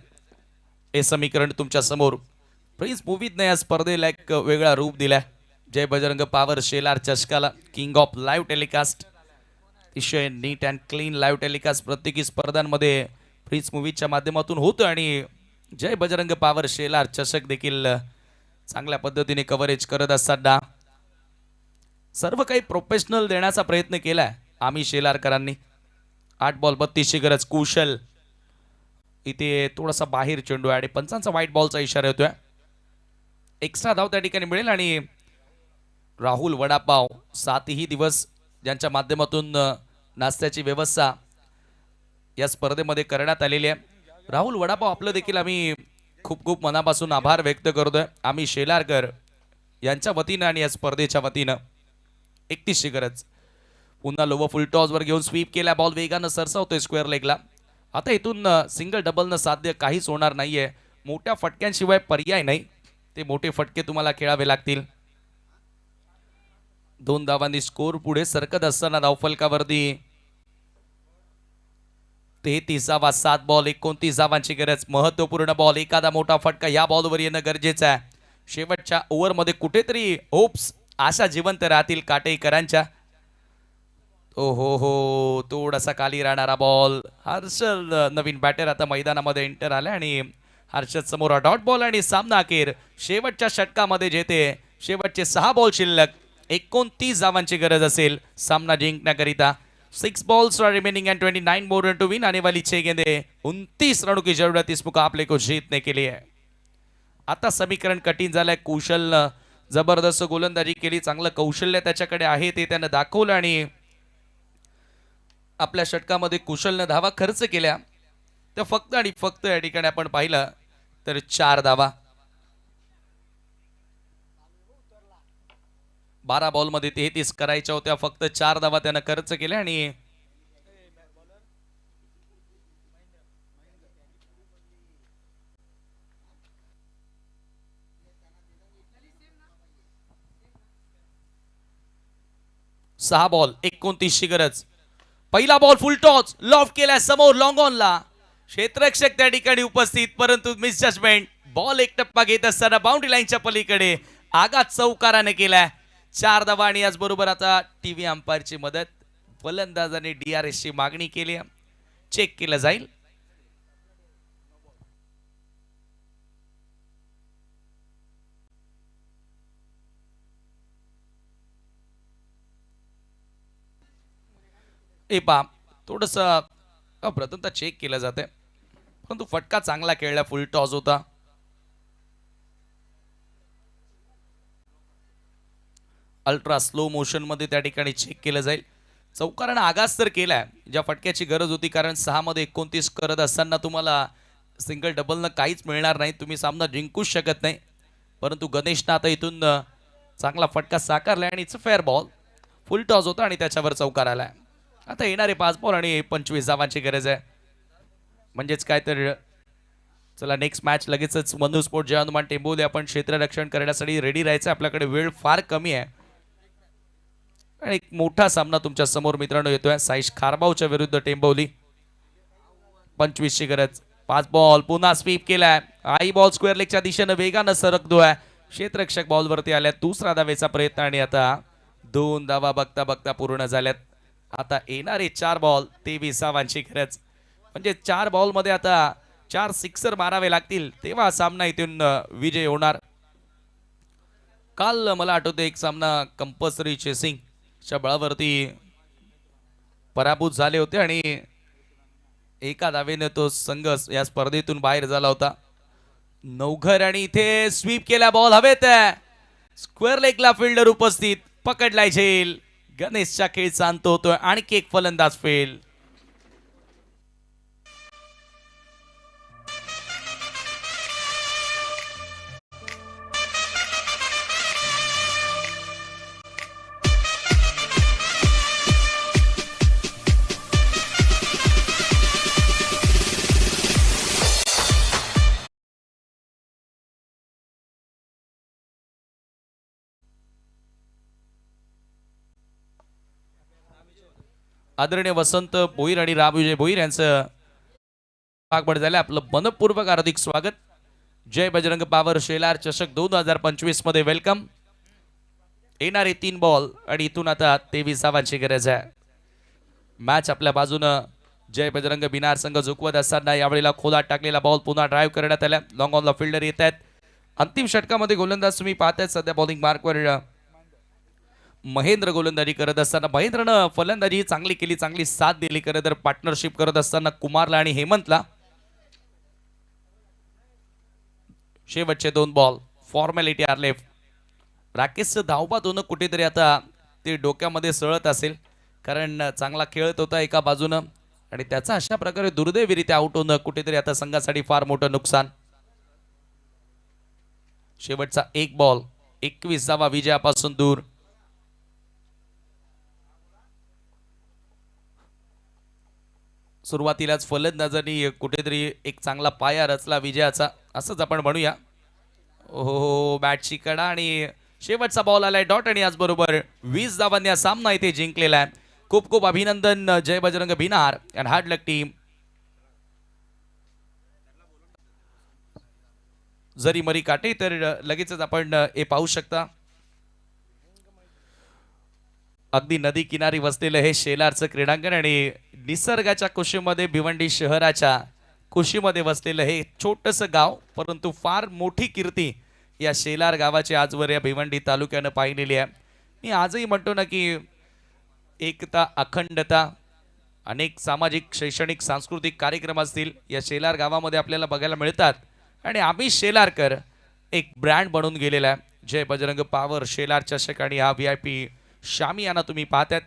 हे समीकरण तुमच्या समोर. प्रिन्स मूवीतनं या स्पर्धेला एक वेगळा रूप दिलाय. जय बजरंग पॉवर शेलार चषकाला किंग ऑफ लाईव्ह टेलिकास्ट, अतिशय neat and clean live telecast प्रत्येकी स्पर्धांमध्ये प्रिन्स मूवीच्या माध्यमातून होतं आणि जय बजरंग पॉवर शेलार चषक देखील चांगल्या पद्धतीने कव्हरेज करत असताना सर्व काही प्रोफेशनल देण्याचा प्रयत्न केलाय आम्ही शेलारकरांनी. 8 बॉल 32ची गरज. कुशल इथे थोडासा बाहेर चेंडू आहे आणि पंचांचा व्हाईट बॉलचा इशारा येतोय. एक्स्ट्रा धाव त्या ठिकाणी मिळेल आणि राहुल वडापाव 7ही दिवस ज्यांच्या माध्यमातून नाश्त्याची व्यवस्था या स्पर्धेमध्ये करण्यात आलेली आहे. राहुल वडापाव आपलं देखील आम्ही खूप खूप मनापासून आभार व्यक्त करतोय आम्ही शेलारकर यांच्या वतीनं आणि या स्पर्धेच्या वतीनं. 31ची गरज. पुन्हा लोवर फुल टॉस वर घेऊन स्वीप केला. बॉल वेगानं सरसावतोय स्क्वेअर लेगला. आता इथून सिंगल डबलनं साध्य काहीच होणार नाहीये. मोठ्या फटक्यांशिवाय पर्याय नाही. ते मोठे फटके तुम्हाला खेळावे लागतील. 2 धावांनी स्कोर पुढे सरकत असताना धावफलकावरती 33वा 7 बॉल 29 धावांची गरज. महत्वपूर्ण बॉल. एखादा मोठा फटका या बॉलवर येणं गरजेचं आहे. शेवटच्या ओव्हरमध्ये कुठेतरी होप्स आशा जिवंत राहतील काटेकरांच्या. ओ हो थोडासा खाली राहणारा बॉल. हर्षल नवीन बॅटर आता मैदानामध्ये एंटर आला आणि हर्षद समोर डॉट बॉल आणि सामना अखेर शेवटच्या षटकामध्ये जेते. शेवटचे 6 बॉल शिल्लक. 29 धावांची गरज असेल सामना जिंकण्याकरिता. 6 balls are remaining and 29 more run to win. आने वाली 6 गेंदे 29 रनों की जरूरत इस मुकाबले को जीतने के लिए. आता समीकरण कठीण झालंय. कुशलनं जबरदस्त गोलंदाजी केली. चांगलं कौशल्य त्याच्याकडे आहे ते त्यानं दाखवलं आणि आपल्या षटकामध्ये कुशलनं धावा खर्च केल्या. तर फक्त आणि फक्त या ठिकाणी आपण पाहिलं तर 4 धावा. 12 बॉलमध्ये 33 करायच्या होत्या. फक्त 4 धावा त्यानं खर्च केल्या आणि सहा बॉल 29ची गरज. पहिला बॉल फुल टॉस लॉफ्ट केला समोर लॉंग ऑनला. क्षेत्ररक्षक त्या ठिकाणी उपस्थित परंतु मिस जजमेंट. बॉल एक टप्पा घेत असताना बाउंड्री लाईनच्या पलीकडे आघात चौकाराने केलाय. 4 धावा आणि याचबरोबर आता टीव्ही अंपायरची मदत. फलंदाजाने DRS ची मागणी केली. चेक केलं जाईल. थोडस प्रथमतः चेक केलं जाते परंतु फटका चांगला खेळला. फुल टॉस होता. अल्ट्रा स्लो मोशन मध्ये त्या ठिकाणी चेक केलं जाईल. चौकारानं आगास तर केलाय ज्या फटक्याची गरज होती कारण 6 मध्ये 29 करत असताना तुम्हाला सिंगल डबलनं काहीच मिळणार नाही. तुम्ही सामना जिंकूच शकत नाही. परंतु गणेशनं आता इथून चांगला फटका साकारलाय आणि it's a fair ball. Full toss होता आणि त्याच्यावर चौकार आलाय. आता येणारे 5 बॉल आणि 25 धावांची गरज आहे. म्हणजेच काय तर चला नेक्स्ट मॅच लगेचच मनु स्पोर्ट जय हनुमान टेंबोली आपण क्षेत्ररक्षण करण्यासाठी रेडी राहायचं. आपल्याकडे वेळ फार कमी आहे. आणि एक मोठा सामना तुमच्या समोर मित्रांनो येतोय. साईश खारबावच्या विरुद्ध टेंबोली. 25ची गरज. 5 बॉल पुन्हा स्वीप केलाय. आई बॉल स्क्वेअर लेगच्या दिशेनं वेगानं सरकतोय. क्षेत्ररक्षक बॉलवरती आल्या. दुसरा धावेचा प्रयत्न आणि आता 2 धावा बघता बघता पूर्ण झाल्यात. आता येणारे 4 बॉल 23 धावांची गरज. म्हणजे 4 बॉल मध्ये आता 4 सिक्सर मारावे लागतील तेव्हा सामना इथून विजय होणार. काल मला आठवतं एक सामना कंपल्सरी चेसिंगच्या बळावरती पराभूत झाले होते आणि एका धावेने तो संघ या स्पर्धेतून बाहेर झाला होता. नवघर आणि इथे स्वीप केला. बॉल हवेत आहे. स्क्वेअर लेगला फिल्डर उपस्थित. पकडलाय झेल. गणेशच्या खेळ शांत होतोय. आणखी एक फलंदाज फेल. आदरणीय वसंत भोईर आणि रामविजय भोईर यांचं भागबड झालं. आपलं मनपूर्वक हार्दिक स्वागत. जय बजरंग पावर शेलार चषक 2025 मध्ये वेलकम. येणारे 3 बॉल आणि इथून आता 23 धावांची गरज आहे. मॅच आपल्या बाजूनं जय बजरंग बिनार संघ झुकवत असताना यावेळेला खोलात टाकलेला बॉल पुन्हा ड्राईव्ह करण्यात आला. लॉंग ऑनला फिल्डर येत आहेत. अंतिम षटकामध्ये गोलंदाज तुम्ही पाहताय सध्या बॉलिंग मार्कवर महेंद्र गोलंदाजी करत असताना महेंद्रनं फलंदाजी चांगली केली, चांगली साथ दिली. खरं तर पार्टनरशिप करत असताना कुमारला आणि हेमंतला. शेवटचे 2 बॉल फॉर्मॅलिटी आर लेफ्ट. राकेशचं धावबाद होणं कुठेतरी आता ते डोक्यामध्ये सळत असेल, कारण चांगला खेळत होता एका बाजूनं आणि त्याचा अशा प्रकारे दुर्दैवीरित्या आउट होणं कुठेतरी आता संघासाठी फार मोठं नुकसान. शेवटचा 1 बॉल 21 धावा विजयापासून दूर. सुरुवातीलाच फलंदाजांनी कुठेतरी एक चांगला पाया रचला विजयाचा, असंच आपण म्हणूया. हो बॅटची कडा आणि शेवटचा बॉल आलाय डॉट आणि याचबरोबर 20 धावांनी हा सामना इथे जिंकलेला आहे. खूप खूप अभिनंदन Jai Bajrang Binar and hard luck team. जरी मरी काटे तर लगेचच आपण हे पाहू शकता. अगदी नदी किनारी वसलेलं हे शेलारचं क्रीडांगण आणि निसर्गाच्या कुशीमध्ये भिवंडी शहराच्या कुशीमध्ये वसलेलं हे छोटंसं गाव, परंतु फार मोठी कीर्ती या शेलार गावाची आजवर या भिवंडी तालुक्यानं पाहिलेली आहे. मी आजही म्हणतो ना की एकता, अखंडता, अनेक सामाजिक, शैक्षणिक, सांस्कृतिक कार्यक्रम असतील या शेलार गावामध्ये आपल्याला बघायला मिळतात आणि आम्ही शेलारकर एक ब्रँड बनून गेलेला आहे. जय बजरंग पावर शेलार चषक आणि हा VIP शामियाना तुम्ही पाहतात.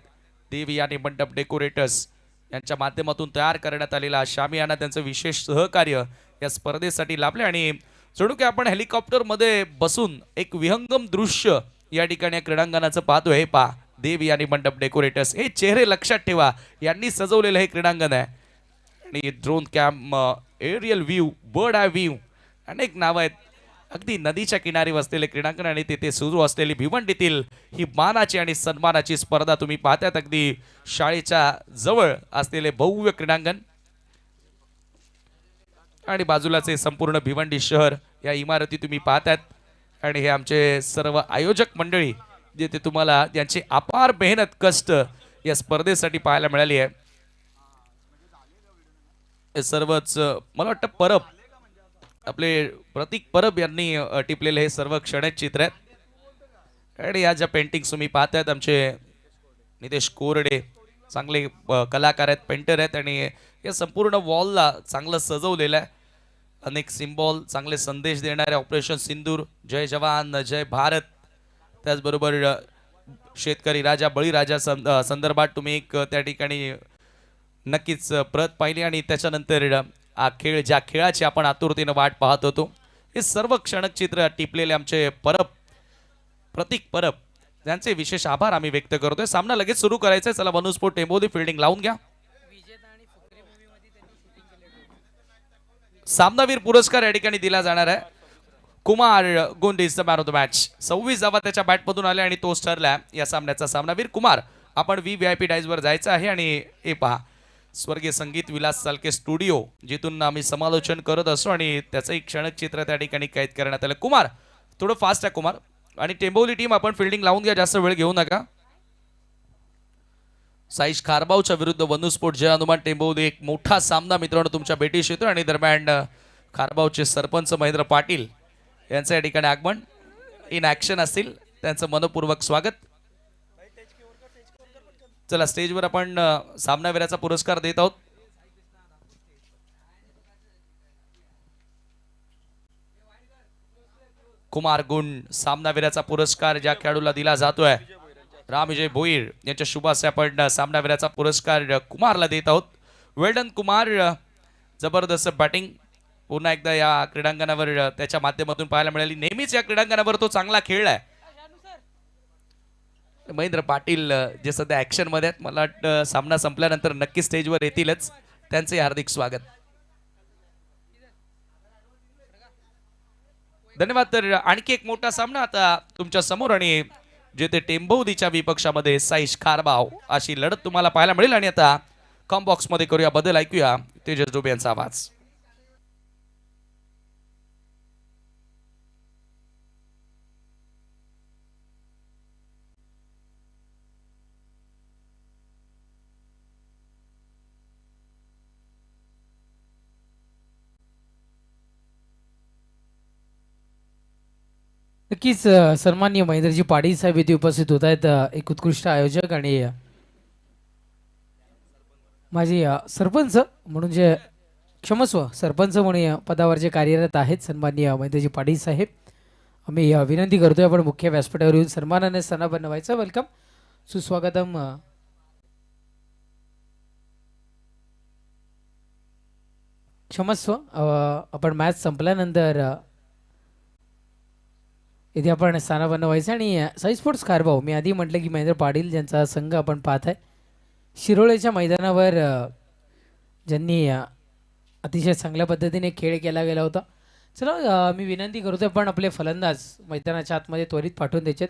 देवी आणि मंडप डेकोरेटर्स यांच्या माध्यमातून तयार करण्यात आलेला शामियाना त्यांचं विशेष सहकार्य या स्पर्धेसाठी लाभले आणि जणू की आपण हेलिकॉप्टरमध्ये बसून एक विहंगम दृश्य या ठिकाणी या क्रीडांगणाचं पाहतोय. हे पहा, देवी आणि मंडप डेकोरेटर्स, हे चेहरे लक्षात ठेवा. यांनी सजवलेलं हे क्रीडांगण आहे आणि drone cam, aerial view, bird eye view, अनेक नावं आहेत. अगदी नदीच्या किनारी वसलेले क्रीडांगण आणि तेथे सुरू असलेली भिवंडीतील ही मानाची आणि सन्मानाची स्पर्धा तुम्ही पाहतात. अगदी शाळेच्या जवळ असलेले भव्य क्रीडांगण आणि बाजूलाच हे संपूर्ण भिवंडी शहर या इमारती तुम्ही पाहतात आणि हे आमचे सर्व आयोजक मंडळी जे ते तुम्हाला यांची अपार मेहनत, कष्ट या स्पर्धेसाठी पाहायला मिळाली आहे. हे सर्वच मला वाटतं परब, आपले प्रतीक परब यांनी टिपलेले हे सर्व क्षणिक चित्र आहेत आणि या ज्या पेंटिंग्स तुम्ही पाहतायत आमचे नितेश कोरडे चांगले कलाकार आहेत, पेंटर आहेत आणि या संपूर्ण वॉलला चांगलं सजवलेलं आहे. अनेक सिम्बॉल, चांगले संदेश देणारे ऑपरेशन सिंदूर, जय जवान जय भारत, त्याचबरोबर शेतकरी राजा बळीराजा संदर्भात तुम्ही एक त्या ठिकाणी नक्कीच प्रत पाहिली आणि त्याच्यानंतर हा खेळ, ज्या खेळाची आपण आतुरतेने वाट पाहत होतो, हे सर्व क्षणक चित्र टिपलेले आमचे परब, प्रतीक परब, त्यांचे विशेष आभार आम्ही व्यक्त करतोय. सामना लगेच सुरू करायचा आहे. चला वनुस्पोर्ट टेंबोदी फील्डिंग लावून घ्या. सामनावीर पुरस्कार या ठिकाणी दिला जाणार आहे. Kumar Gonde is the man of the match. 26 धावा त्याच्या बॅटमधून आल्या आणि तोच ठरला या सामन्याचा सामनावीर. कुमार, आपण VIP डायस वर जायचं आहे आणि हे पहा, स्वर्गीय संगीत विलास चालके स्टुडिओ, जिथून आम्ही समालोचन करत असतो आणि त्याचंही क्षणिक चित्र त्या ठिकाणी कैद करण्यात आलं. कुमार थोडं फास्ट आहे कुमार. आणि टेंबोली टीम आपण फिल्डिंग लावून घ्या, जास्त वेळ घेऊ नका. साईश खारबावच्या विरुद्ध वनुस्फोट जय हनुमान टेंबोली, एक मोठा सामना मित्रांनो तुमच्या भेटीस येतो. आणि दरम्यान खारबावचे सरपंच महेंद्र पाटील यांचं या ठिकाणी आगमन इन ऍक्शन असतील, त्यांचं मनपूर्वक स्वागत. चला स्टेजवर आपण सामनावीराचा पुरस्कार देत आहोत. कुमार गुण सामनावीराचा पुरस्कार ज्या खेळाडूला दिला जातोय, राम विजय भोईर यांच्या शुभ हस्ते आपण सामनावीराचा पुरस्कार कुमारला देत आहोत. वेल्डन कुमार, जबरदस्त बॅटिंग पुन्हा एकदा या क्रीडांगणावर त्याच्या माध्यमातून पाहायला मिळाली. नेहमीच या क्रीडांगणावर तो चांगला खेळलाय. महेंद्र पाटील जे सध्या ऍक्शन मध्ये आहेत, मला वाटतं सामना संपल्यानंतर नक्की स्टेजवर येतीलच, त्यांचे हार्दिक स्वागत. धन्यवाद. तर आणखी एक मोठा सामना आता तुमच्या समोर आणि जेथे टेंबोलीच्या विपक्षामध्ये साईश खारबाव अशी लढत तुम्हाला पाहायला मिळेल. आणि आता कॉम बॉक्स मध्ये करूया बदल, ऐकूया तेजस डोबे यांचा आवाज. नक्कीच सन्माननीय महेंद्रजी पाटील साहेब इथे उपस्थित होत आहेत. एक उत्कृष्ट आयोजक आणि माझे सरपंच म्हणून जे क्षमस्व सरपंच म्हणून पदावर जे कार्यरत आहेत सन्माननीय महेंद्रजी पाटील साहेब, आम्ही विनंती करतोय आपण मुख्य व्यासपीठावर येऊन सन्मानाने स्थानापन्न व्हायचं. वेलकम, सुस्वागतम. क्षमस्व, आपण मॅच संपल्यानंतर इथे आपण स्थानापन्न व्हायचं. आणि साई स्पोर्ट्स खारबाव, मी आधी म्हटलं की महेंद्र पाटील ज्यांचा संघ आपण पाहत आहे, शिरोळेच्या मैदानावर ज्यांनी अतिशय चांगल्या पद्धतीने खेळ केला गेला होता. चला मी विनंती करतोय पण आपले फलंदाज मैदानाच्या आतमध्ये त्वरित पाठवून द्यायचे.